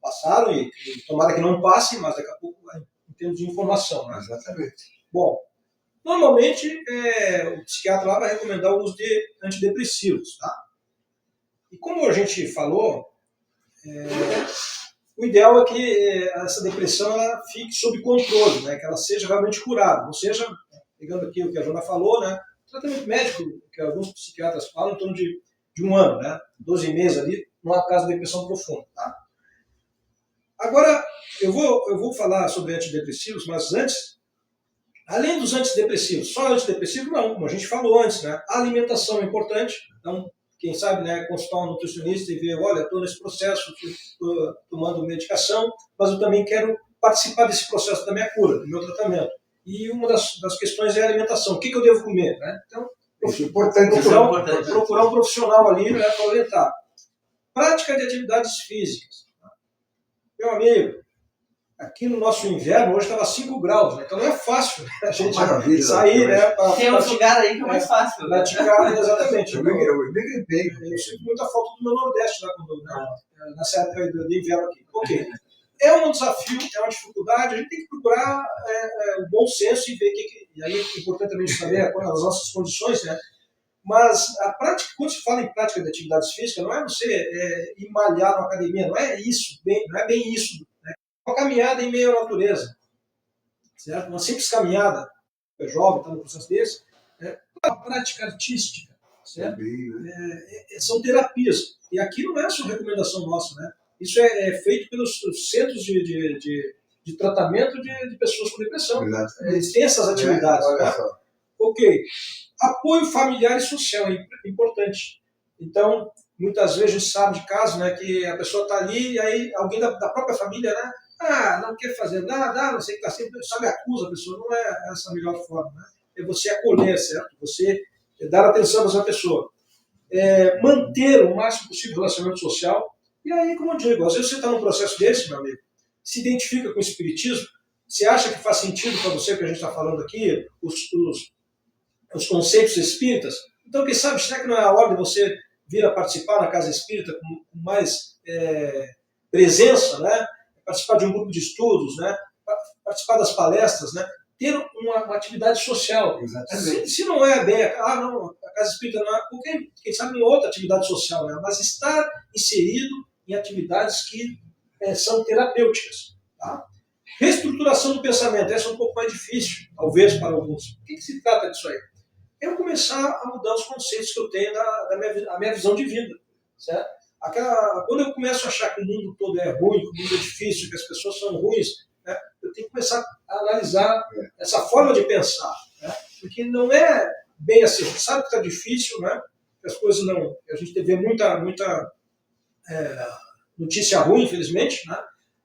S3: passaram, e tomara que não passem, mas daqui a pouco em termos de informação. Né?
S1: Exatamente.
S3: Bom, Normalmente, o psiquiatra lá vai recomendar o uso de antidepressivos. Tá? E como a gente falou, o ideal é que essa depressão ela fique sob controle, né? Que ela seja realmente curada. Ou seja, pegando aqui o que a Jona falou, né? Tratamento médico, que alguns psiquiatras falam, em torno de 1 ano, né? 12 meses ali, numa caso de depressão profunda. Tá? Agora, eu vou falar sobre antidepressivos, mas antes, além dos antidepressivos, só antidepressivo não, como a gente falou antes, né? A alimentação é importante, então, quem sabe, né, consultar um nutricionista e ver, olha, estou nesse processo, estou tomando medicação, mas eu também quero participar desse processo da minha cura, do meu tratamento. E uma das questões é a alimentação. O que eu devo comer? Né? Então,
S1: Isso é importante.
S3: procurar um profissional ali, né, para orientar. Prática de atividades físicas. Meu amigo, aqui no nosso inverno, hoje estava 5 graus, né? Então não é fácil, né, a gente sair, né?
S2: Tem uns lugares aí que é mais fácil.
S3: Praticar, exatamente.
S1: Eu me gripei.
S3: Eu sinto muita falta do meu Nordeste, né, nessa época do inverno aqui. Ok. É um desafio, é uma dificuldade, a gente tem que procurar o bom senso e ver e aí é importante também saber as nossas condições, né? Mas a prática, quando se fala em prática de atividades físicas, não é você ir malhar na academia, não é isso, não é bem isso. Né? Uma caminhada em meio à natureza, certo? Uma simples caminhada, é jovem, está no processo desse, uma prática artística, certo? São terapias. E aqui não é só recomendação nossa, né? Isso é feito pelos centros de tratamento de pessoas com depressão. Eles têm essas atividades. Tá? Ok. Apoio familiar e social é importante. Então, muitas vezes a gente sabe de casos, né, que a pessoa está ali e aí alguém da própria família, né, não quer fazer nada, não sei o que está sempre, sabe, acusa a pessoa. Não é essa a melhor forma. Né? É você acolher, certo? Você dar atenção a essa pessoa. Manter o máximo possível o relacionamento social. E aí, como eu digo, às vezes você está num processo desse, meu amigo, se identifica com o espiritismo, você acha que faz sentido para você o que a gente está falando aqui, os conceitos espíritas, então quem sabe, será que não é a hora de você vir a participar na casa espírita com mais presença, né? Participar de um grupo de estudos, né? Participar das palestras, né? Ter uma atividade social. Se não é bem, não, a casa espírita não é, porque quem sabe uma outra atividade social, né? Mas estar inserido em atividades que são terapêuticas. Tá? Reestruturação do pensamento, essa é um pouco mais difícil, talvez, para alguns. O que se trata disso aí? Eu começar a mudar os conceitos que eu tenho da minha visão de vida. Certo? Quando eu começo a achar que o mundo todo é ruim, que o mundo é difícil, que as pessoas são ruins, né, eu tenho que começar a analisar essa forma de pensar. Né, porque não é bem assim. A gente sabe que está difícil, né, que as coisas não. A gente vê muita notícia ruim, infelizmente, né,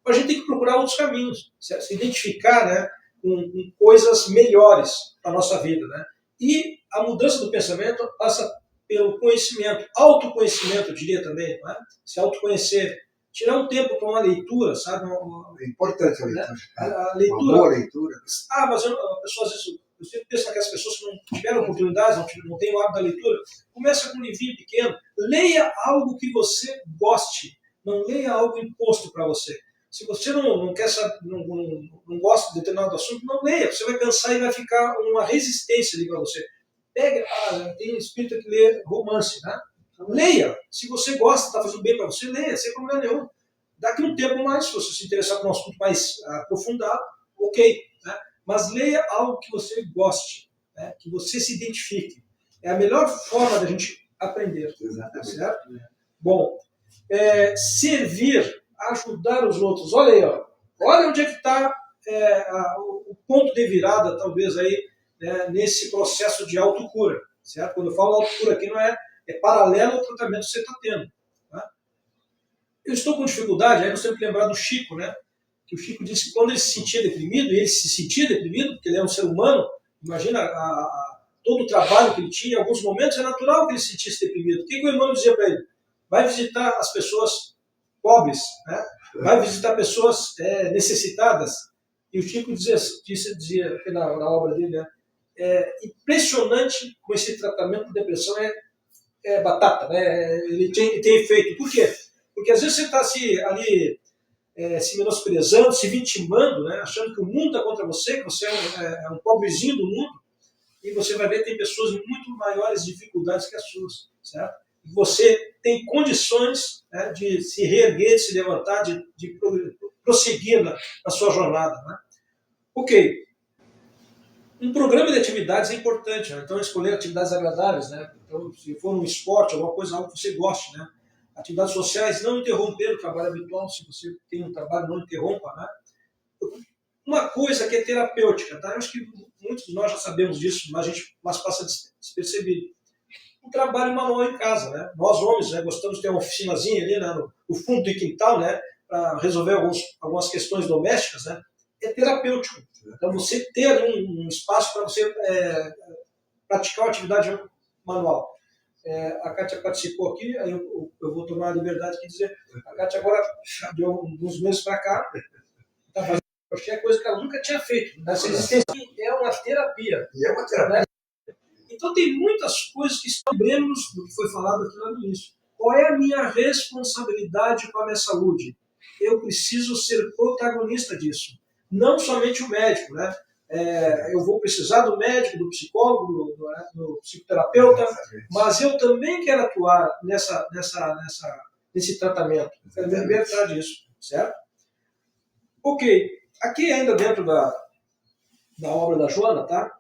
S3: mas a gente tem que procurar outros caminhos, certo? Se identificar, né, com coisas melhores para a nossa vida. Né? E a mudança do pensamento passa pelo conhecimento, autoconhecimento, eu diria também, não é? Se autoconhecer, tirar um tempo para uma leitura, sabe?
S1: É importante a leitura.
S3: Né? A leitura.
S1: Uma boa leitura.
S3: Mas a pessoa, às vezes, eu sempre penso naquelas pessoas que não tiveram oportunidade, não têm o hábito da leitura. Começa com um livrinho pequeno, leia algo que você goste, não leia algo imposto para você. Se você não quer saber, não gosta de determinado assunto, não leia. Você vai cansar e vai ficar uma resistência ali para você. Pega, tem espírita que lê romance, né? Leia. Se você gosta, está fazendo bem para você, leia, sem problema nenhum. Daqui um tempo mais, se você se interessar por um assunto mais aprofundado, ok. Né? Mas leia algo que você goste, né? Que você se identifique. É a melhor forma da gente aprender.
S1: Exatamente.
S3: Certo? Bom, servir, ajudar os outros. Olha aí, olha onde é que está o ponto de virada, talvez, aí, né, nesse processo de autocura. Certo? Quando eu falo autocura aqui, não é paralelo ao tratamento que você está tendo. Tá? Eu estou com dificuldade, aí você tem que lembrar do Chico, né? Que o Chico disse que quando ele se sentia deprimido, e ele se sentia deprimido, porque ele é um ser humano, imagina todo o trabalho que ele tinha, em alguns momentos é natural que ele se sentisse deprimido. O que o irmão dizia para ele? Vai visitar as pessoas pobres, né? Vai visitar pessoas necessitadas. E o Chico dizia na obra dele, né? Impressionante como esse tratamento de depressão é batata, né? Ele tem efeito. Por quê? Porque às vezes você está ali se menosprezando, se vitimando, né? Achando que o mundo está contra você, que você é um pobrezinho do mundo. e você vai ver que tem pessoas em muito maiores dificuldades que as suas, certo? E você tem condições, né, de se reerguer, de se levantar, de prosseguir na sua jornada, né? Ok. Um programa de atividades é importante, né? Então escolher atividades agradáveis, né? Então, se for um esporte, alguma coisa, algo que você goste, né? Atividades sociais, não interromper o trabalho habitual, se você tem um trabalho, não interrompa, né? Uma coisa que é terapêutica, tá? Eu acho que muitos de nós já sabemos disso, mas passa despercebido. O trabalho manual em casa, né? Nós homens, né, gostamos de ter uma oficinazinha ali, né, no fundo do quintal, né, para resolver algumas questões domésticas, né? É terapêutico. Então você ter ali um espaço para você praticar uma atividade manual. A Kátia participou aqui, aí eu vou tomar a liberdade de dizer, a Kátia agora, de uns meses para cá, está fazendo qualquer coisa que ela nunca tinha feito. Essa existência é uma terapia.
S1: E é uma terapia.
S3: Né? Então tem muitas coisas que estão lembrando do que foi falado aqui lá no início. Qual é a minha responsabilidade com a minha saúde? Eu preciso ser protagonista disso. Não somente o médico, né? Eu vou precisar do médico, do psicólogo, do psicoterapeuta, mas eu também quero atuar nesse tratamento. Quero me libertar disso, certo? Ok. Aqui ainda dentro da obra da Joana, tá?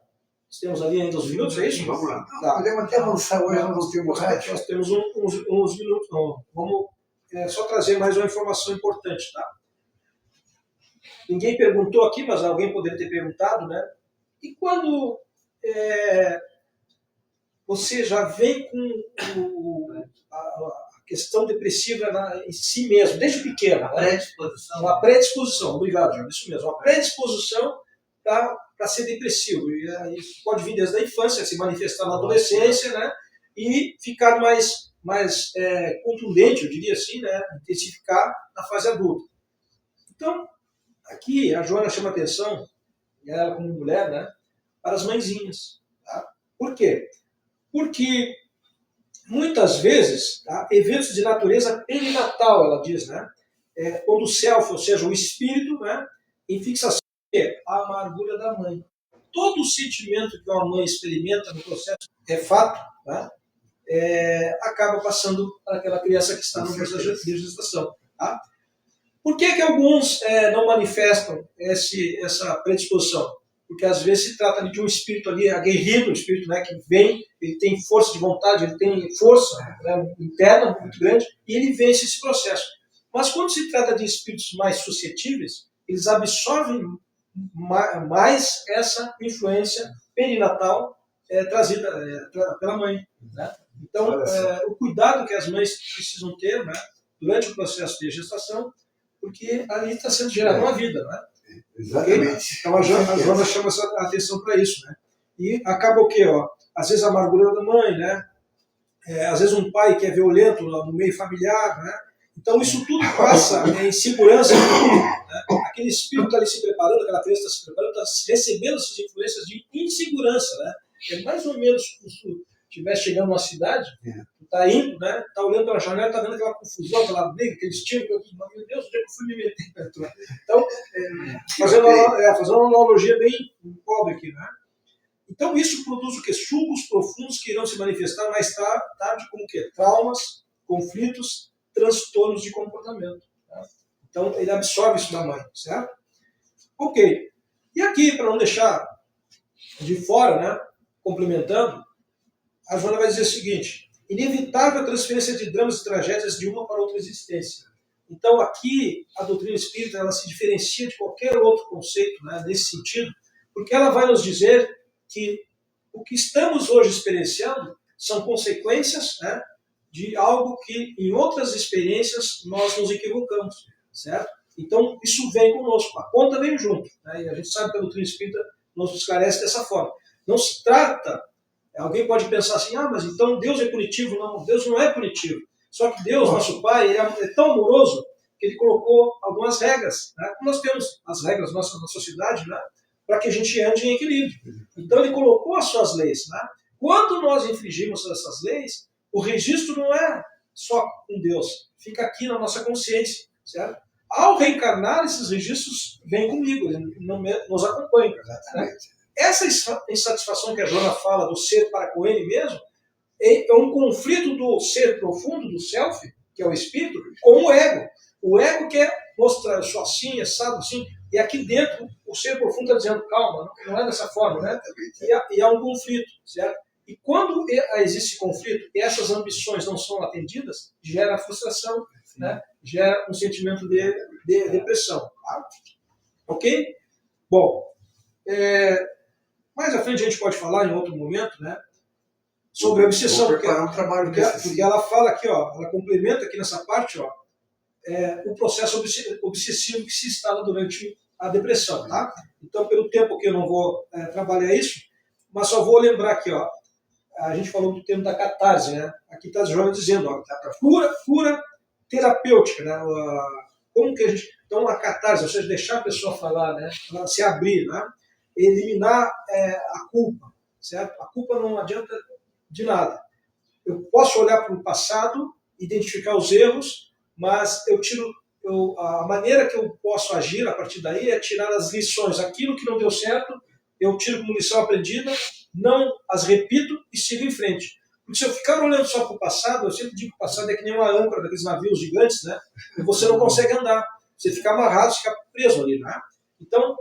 S3: Temos ali ainda uns minutos, é isso?
S1: Vamos lá.
S3: Tá.
S1: Podemos até avançar hoje no tempo rádio.
S3: Nós temos uns minutos. Não. Vamos só trazer mais uma informação importante, tá? Ninguém perguntou aqui, mas alguém poderia ter perguntado, né? E quando você já vem com a questão depressiva em si mesmo, desde pequeno,
S2: A predisposição.
S3: Uma predisposição, obrigado, João, isso mesmo, uma predisposição para ser depressivo. E isso pode vir desde a infância, se manifestar na adolescência, né? E ficar mais contundente, eu diria assim, né? Intensificar na fase adulta. Então, aqui a Joana chama atenção, ela como mulher, né? Para as mãezinhas. Tá? Por quê? Porque muitas vezes, tá, eventos de natureza perinatal, ela diz, né? Quando o self, ou seja, o espírito, né? Em fixação, a amargura da mãe. Todo o sentimento que uma mãe experimenta no processo é fato, né? Acaba passando para aquela criança que está no processo de gestação. Tá? Por que alguns não manifestam essa predisposição? Porque às vezes se trata de um espírito ali aguerrido, um espírito, né, que vem, ele tem força de vontade, ele tem força, né, interna muito grande, e ele vence esse processo. Mas quando se trata de espíritos mais suscetíveis, eles absorvem mais essa influência perinatal trazida pela mãe. Né? Então, o cuidado que as mães precisam ter, né, durante o processo de gestação, porque ali está sendo gerada uma vida. Né?
S1: Exatamente.
S3: Então a Joana chama a atenção para isso. Né? E acaba o quê? Às vezes a amargura da mãe, né? Às vezes um pai que é violento no meio familiar, né? Então isso tudo passa em segurança, né? Aquele espírito está ali se preparando, aquela criança está se preparando, está recebendo essas influências de insegurança. Né? É mais ou menos como se tu estivesse chegando numa cidade, tu está indo, né? Está olhando pela janela, está vendo aquela confusão, aquela briga, aqueles tiros, meu Deus, onde é que eu fui me meter? Então, fazendo uma analogia bem pobre aqui, né? Então isso produz o quê? Sulcos profundos que irão se manifestar mais tarde como o quê? Traumas, conflitos, transtornos de comportamento. Tá? Então ele absorve isso da mãe, certo? Ok. E aqui, para não deixar de fora, né, complementando, a Joana vai dizer o seguinte: inevitável a transferência de dramas e tragédias de uma para outra existência. Então aqui a doutrina espírita ela se diferencia de qualquer outro conceito, né, nesse sentido, porque ela vai nos dizer que o que estamos hoje experienciando são consequências, né, de algo que em outras experiências nós nos equivocamos, certo? Então isso vem conosco, a conta vem junto, né? E a gente sabe que a doutrina espírita nos esclarece dessa forma. Não se trata, alguém pode pensar assim, mas então Deus é punitivo. Não, Deus não é punitivo. Só que Deus, nosso Pai, ele é tão amoroso que ele colocou algumas regras, né? Como nós temos as regras na sociedade, né? Para que a gente ande em equilíbrio. Então ele colocou as suas leis. Né? Quando nós infringimos essas leis, o registro não é só com Deus, fica aqui na nossa consciência. Certo? Ao reencarnar, esses registros vêm comigo, eles nos acompanham. Né? essa insatisfação que a Joana fala do ser para com ele mesmo é um conflito do ser profundo, do self, que é o espírito, com o ego. O ego quer mostrar, eu sou assim, assado, assim, e aqui dentro o ser profundo está dizendo, calma, não é dessa forma, né? E há um conflito, certo? E quando existe conflito e essas ambições não são atendidas, gera frustração, né? Gera um sentimento de depressão. Tá? Ok? Bom, mais à frente a gente pode falar em outro momento, né? Sobre a obsessão, porque ela fala aqui, ó, ela complementa aqui nessa parte, ó, o processo obsessivo que se instala durante a depressão, tá? Então, pelo tempo que eu não vou trabalhar isso, mas só vou lembrar aqui, ó, a gente falou do termo da catarse, né? Aqui está a Joana dizendo, ó, cura terapêutica, né? Como que a gente... Então, a catarse, ou seja, deixar a pessoa falar, né? Ela se abrir, né? Eliminar a culpa, certo? A culpa não adianta de nada. Eu posso olhar para o passado, identificar os erros, mas a maneira que eu posso agir a partir daí é tirar as lições. Aquilo que não deu certo, eu tiro como lição aprendida, não as repito e sigo em frente. Porque se eu ficar olhando só para o passado, eu sempre digo que o passado é que nem uma âncora daqueles navios gigantes, né? E você não consegue andar. Você fica amarrado, você fica preso ali, né? Então,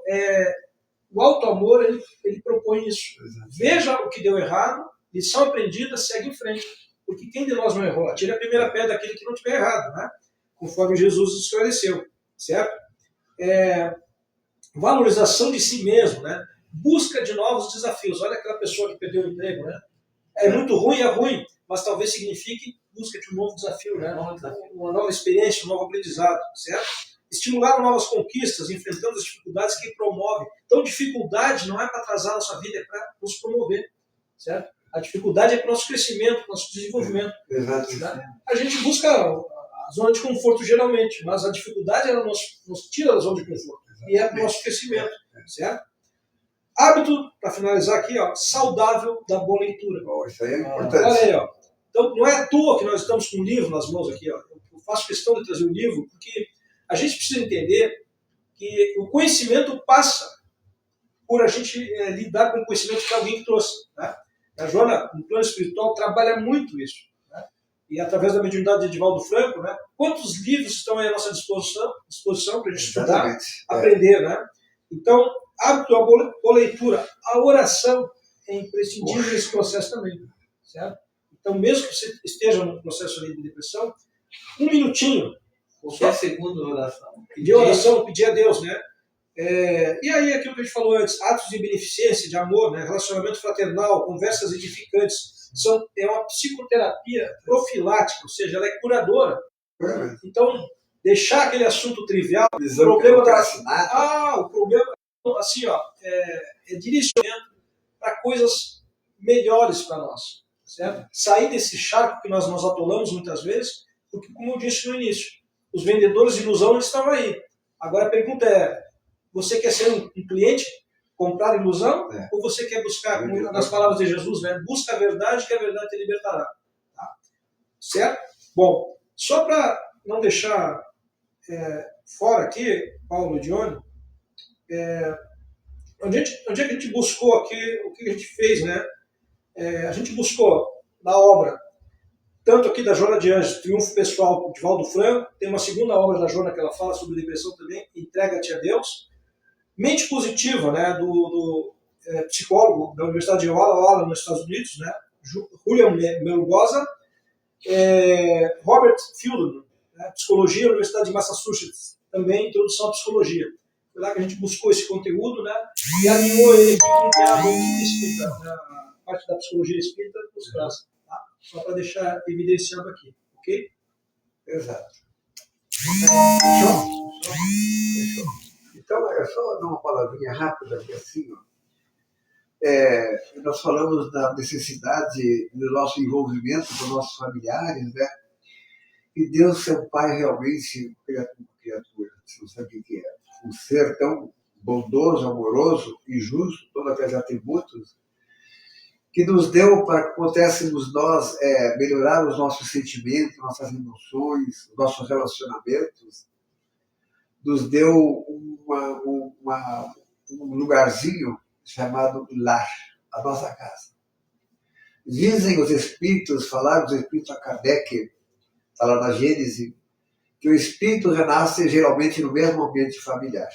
S3: o auto-amor, ele propõe isso. Veja o que deu errado, lição aprendida, segue em frente. Porque quem de nós não errou? Atire a primeira pedra daquele que não tiver errado, né? Conforme Jesus esclareceu, certo? Valorização de si mesmo, né? Busca de novos desafios. Olha aquela pessoa que perdeu o emprego, né? É muito ruim, mas talvez signifique busca de um novo desafio, né? Uma nova experiência, um novo aprendizado, certo? Estimular novas conquistas, enfrentando as dificuldades que promove. Então, dificuldade não é para atrasar a nossa vida, é para nos promover, certo? A dificuldade é para o nosso crescimento, para o nosso desenvolvimento.
S1: Exato.
S3: Né? A gente busca a zona de conforto geralmente, mas a dificuldade ela nos tira da zona de conforto. E é para o nosso crescimento, certo? Hábito, para finalizar aqui, ó, saudável da boa leitura.
S1: Isso aí é importante.
S3: Olha aí, ó. Então, não é à toa que nós estamos com um livro nas mãos aqui. Ó. Eu faço questão de trazer o livro, porque a gente precisa entender que o conhecimento passa por a gente lidar com o conhecimento que alguém trouxe. Né? A Joana, no plano espiritual, trabalha muito isso. Né? E através da mediunidade de Divaldo Franco, né? Quantos livros estão aí à nossa disposição para a gente estudar, aprender. Né? Então, hábito, a boa leitura, a oração é imprescindível nesse processo também. Certo? Então, mesmo que você esteja no processo de depressão, um minutinho.
S2: Qualquer segundo oração.
S3: Pedir a Deus, né? E aí, aquilo que a gente falou antes, atos de beneficência, de amor, né? Relacionamento fraternal, conversas edificantes, é uma psicoterapia profilática, ou seja, ela é curadora. Então, deixar aquele assunto trivial, o problema o problema, assim, ó, é direcionamento para coisas melhores para nós, certo? Sair desse charco que nós nos atolamos muitas vezes, porque, como eu disse no início, os vendedores de ilusão eles estão aí. Agora a pergunta é, você quer ser um cliente, comprar ilusão, ou você quer buscar, como nas palavras de Jesus, né? Busca a verdade, que a verdade te libertará. Tá? Certo? Bom, só para não deixar fora aqui, Paulo e Dione, onde é que a gente buscou aqui, o que a gente fez, né? A gente buscou na obra, tanto aqui da Joana de Anjos, Triunfo Pessoal, de Divaldo Franco, tem uma segunda obra da Joana que ela fala sobre depressão também, Entrega-te a Deus. Mente Positiva, né, do psicólogo da Universidade de Walla Walla, nos Estados Unidos, né, Julian Melgoza, Robert Fieldman, né, Psicologia, Universidade de Massachusetts, também Introdução à Psicologia. Foi lá que a gente buscou esse conteúdo, né, e alinhou ele com a doutrina espírita, né, a parte da psicologia espírita nos traz. Tá? Só para deixar evidenciado aqui, ok?
S1: Exato. Fechou. Então, é só dar uma palavrinha rápida aqui assim, ó. Nós falamos da necessidade do nosso envolvimento com nossos familiares, né? E Deus, seu Pai, realmente, criatura, você não sabe o que é. Um ser tão bondoso, amoroso e justo, todos aqueles atributos, que nos deu para que pudéssemos nós melhorar os nossos sentimentos, nossas emoções, os nossos relacionamentos, nos deu um lugarzinho chamado lar, a nossa casa. Dizem os espíritos, falaram os espíritos a Kardec, fala na Gênese, que o espírito renasce geralmente no mesmo ambiente familiar.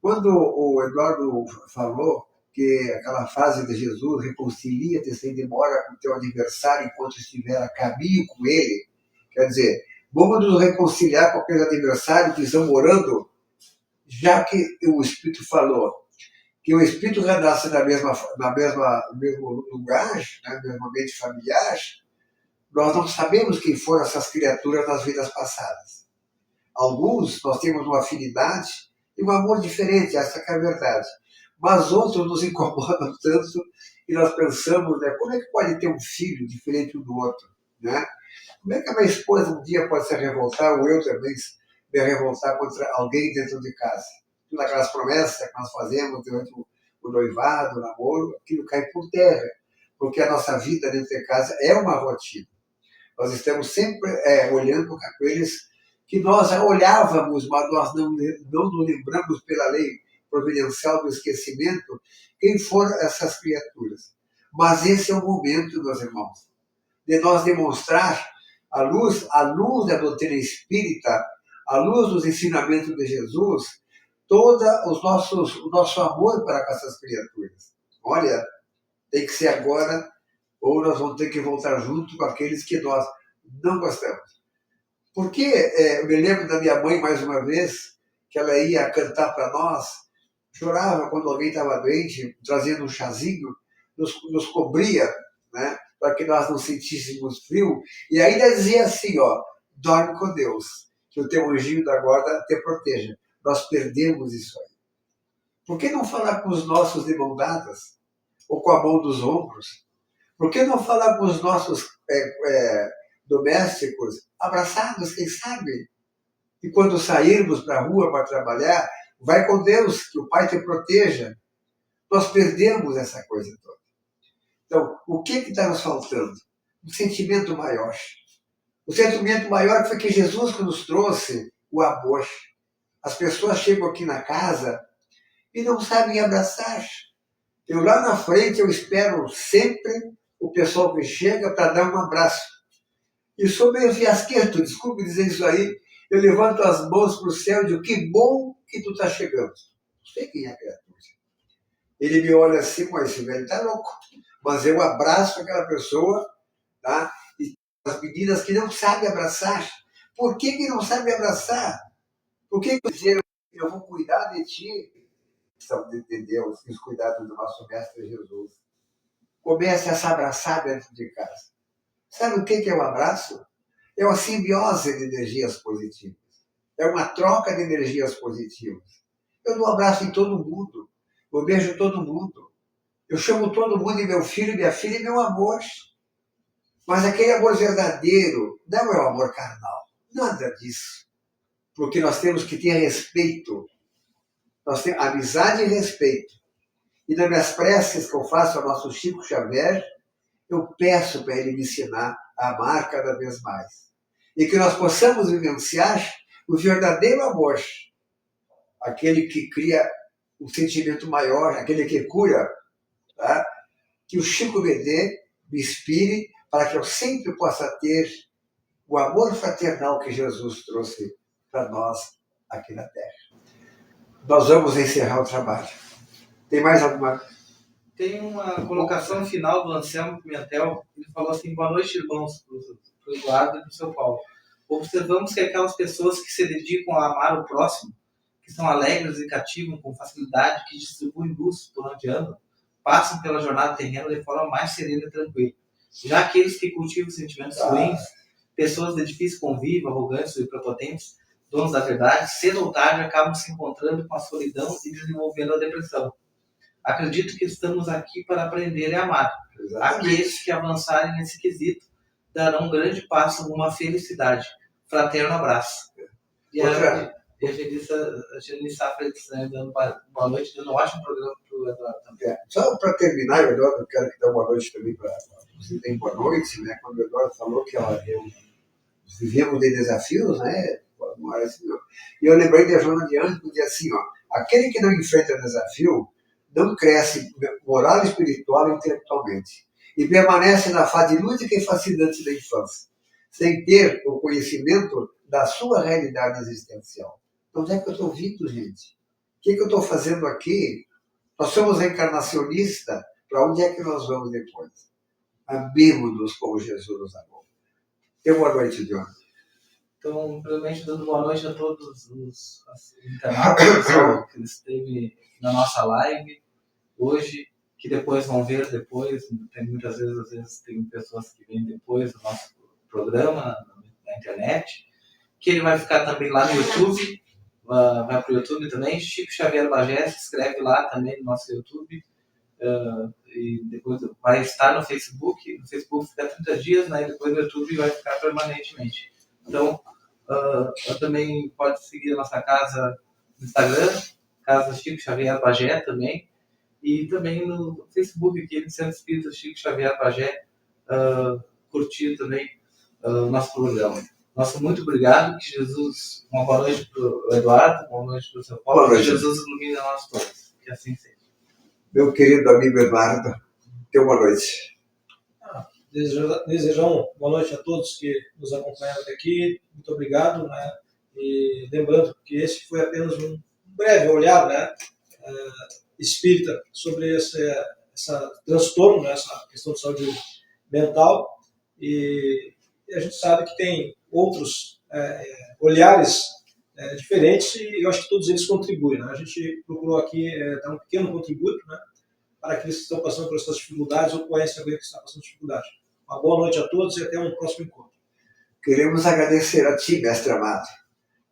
S1: Quando o Eduardo falou que aquela frase de Jesus, reconcilia-te sem demora com o teu adversário enquanto estiver a caminho com ele, quer dizer, vamos nos reconciliar com aqueles adversários que estão morando, já que o Espírito falou que o Espírito renasce no mesmo lugar, né, no mesmo ambiente familiar, nós não sabemos quem foram essas criaturas nas vidas passadas. Alguns nós temos uma afinidade e um amor diferente, essa que é a verdade. Mas outros nos incomodam tanto e nós pensamos, né, como é que pode ter um filho diferente um do outro? Né? Como é que a minha esposa um dia pode se revoltar, ou eu também me revoltar contra alguém dentro de casa? Todas aquelas promessas que nós fazemos durante o noivado, o namoro, aquilo cai por terra, porque a nossa vida dentro de casa é uma rotina. Nós estamos sempre olhando para aqueles que nós já olhávamos, mas nós não nos lembramos pela lei providencial do esquecimento quem foram essas criaturas. Mas esse é o momento, meus irmãos, de nós demonstrar à luz da doutrina espírita, à luz dos ensinamentos de Jesus, todo o nosso amor para com essas criaturas. Olha, tem que ser agora, ou nós vamos ter que voltar junto com aqueles que nós não gostamos. Porque eu me lembro da minha mãe, mais uma vez, que ela ia cantar para nós, chorava quando alguém estava doente, trazendo um chazinho, nos cobria, né, para que nós não sentíssemos frio, e ainda dizia assim, ó, dorme com Deus, que o teu anjinho da guarda te proteja. Nós perdemos isso aí. Por que não falar com os nossos de mão dadas? Ou com a mão dos ombros? Por que não falar com os nossos domésticos abraçados, quem sabe? E quando sairmos para a rua para trabalhar, vai com Deus, que o Pai te proteja. Nós perdemos essa coisa toda. Então, o que está nos faltando? Um sentimento maior. O sentimento maior foi que Jesus que nos trouxe o amor. As pessoas chegam aqui na casa e não sabem abraçar. Eu lá na frente, eu espero sempre o pessoal que chega para dar um abraço. E sou meio fiasquento, desculpe dizer isso aí, eu levanto as mãos para o céu e digo, que bom que tu está chegando. Não sei quem é a criatura. Ele me olha assim, mas esse velho está louco. Mas eu abraço aquela pessoa, tá? E as meninas que não sabem abraçar. Por que não sabem abraçar? Por que dizer, eu vou cuidar de ti? São de Deus, os cuidados do nosso Mestre Jesus. Comece a se abraçar dentro de casa. Sabe o que é o abraço? É uma simbiose de energias positivas. É uma troca de energias positivas. Eu dou um abraço em todo mundo. Eu beijo todo mundo. Eu chamo todo mundo de meu filho, minha filha e meu amor. Mas aquele amor verdadeiro não é o amor carnal. Nada disso. Porque nós temos que ter respeito. Nós temos amizade e respeito. E nas minhas preces que eu faço ao nosso Chico Xavier, eu peço para ele me ensinar a amar cada vez mais. E que nós possamos vivenciar o verdadeiro amor. Aquele que cria um sentimento maior, aquele que cura. Tá? Que o Chico me dê, me inspire, para que eu sempre possa ter o amor fraternal que Jesus trouxe para nós aqui na Terra. Nós vamos encerrar o trabalho. Tem mais alguma?
S2: Tem uma colocação final do Anselmo Pimentel. Ele falou assim, boa noite, irmãos, para o Eduardo e para o seu Paulo. Observamos que aquelas pessoas que se dedicam a amar o próximo, que são alegres e cativam com facilidade, que distribuem luz por onde andam, passam pela jornada terrena de forma mais serena e tranquila. Já aqueles que cultivam sentimentos ruins, pessoas de difícil convívio, arrogantes e prepotentes, donos da verdade, cedo ou tarde acabam se encontrando com a solidão e desenvolvendo a depressão. Acredito que estamos aqui para aprender e amar. Exatamente. Aqueles que avançarem nesse quesito darão um grande passo rumo à felicidade. Fraterno abraço. E a Geni Safra dando boa noite, dando um ótimo programa para o Eduardo também.
S1: Só para terminar, Eduardo, eu quero que dê uma noite também para você. Tem boa noite, né? Quando o Eduardo falou que vivemos de desafios, né? E eu lembrei de Joana de Ângeles, que dizia assim, ó, aquele que não enfrenta desafio não cresce moral, espiritual e intelectualmente, e permanece na fase lúdica e fascinante da infância, sem ter o conhecimento da sua realidade existencial. Então, onde é que eu estou vindo, gente? O que eu estou fazendo aqui? Nós somos reencarnacionistas. Para onde é que nós vamos depois? Amemos-nos como Jesus nos amou. Tenha boa noite, John.
S2: Então, primeiramente, dando boa noite a todos os internautas, pessoal que esteve na nossa live hoje, que depois vão ver depois. Tem muitas vezes, às vezes, tem pessoas que vêm depois do nosso programa na internet, que ele vai ficar também lá no YouTube, vai para o YouTube também, Chico Xavier Bagé, se inscreve lá também no nosso YouTube, e depois vai estar no Facebook fica 30 dias, né, e depois no YouTube vai ficar permanentemente. Então, também pode seguir a nossa casa no Instagram, Casa Chico Xavier Bagé também, e também no Facebook aqui, no Centro Espírita Chico Xavier Bagé, curtir também o nosso programa. Nossa, muito obrigado, que Jesus, uma boa noite para o Eduardo, uma boa noite para o seu Paulo, que Jesus ilumine a nós todos, que assim seja.
S1: Meu querido amigo Eduardo, tenha uma noite.
S3: Desejar uma boa noite a todos que nos acompanharam até aqui, muito obrigado, né? E lembrando que esse foi apenas um breve olhar, né, espírita sobre esse transtorno, né, essa questão de saúde mental, e a gente sabe que tem outros olhares diferentes, e eu acho que todos eles contribuem, né? A gente procurou aqui dar um pequeno contributo, né, para aqueles que estão passando por essas dificuldades ou conhecem alguém que está passando dificuldade. Uma boa noite a todos e até um próximo encontro.
S1: Queremos agradecer a Ti, Mestre amado,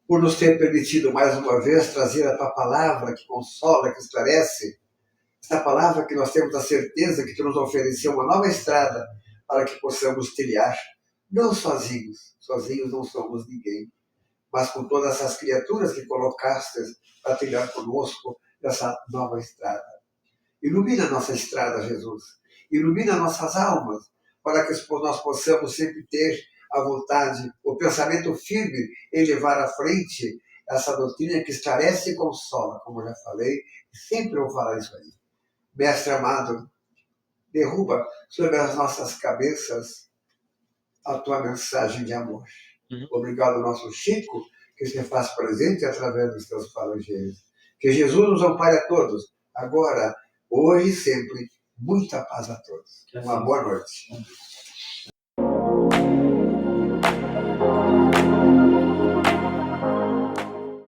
S1: por nos ter permitido mais uma vez trazer a Tua palavra que consola, que esclarece, essa palavra que nós temos a certeza que Tu nos ofereceu uma nova estrada para que possamos trilhar, não sozinhos não somos ninguém, mas com todas essas criaturas que colocaste para trilhar conosco essa nova estrada. Ilumina a nossa estrada, Jesus. Ilumina nossas almas, para que nós possamos sempre ter a vontade, o pensamento firme em levar à frente essa doutrina que esclarece e consola, como eu já falei, e sempre vou falar isso aí. Mestre amado, derruba sobre as nossas cabeças a tua mensagem de amor. Obrigado ao nosso Chico, que se faz presente através dos teus falangeiros. Que Jesus nos ampare a todos, agora, hoje e sempre. Muita paz a todos. Uma boa noite.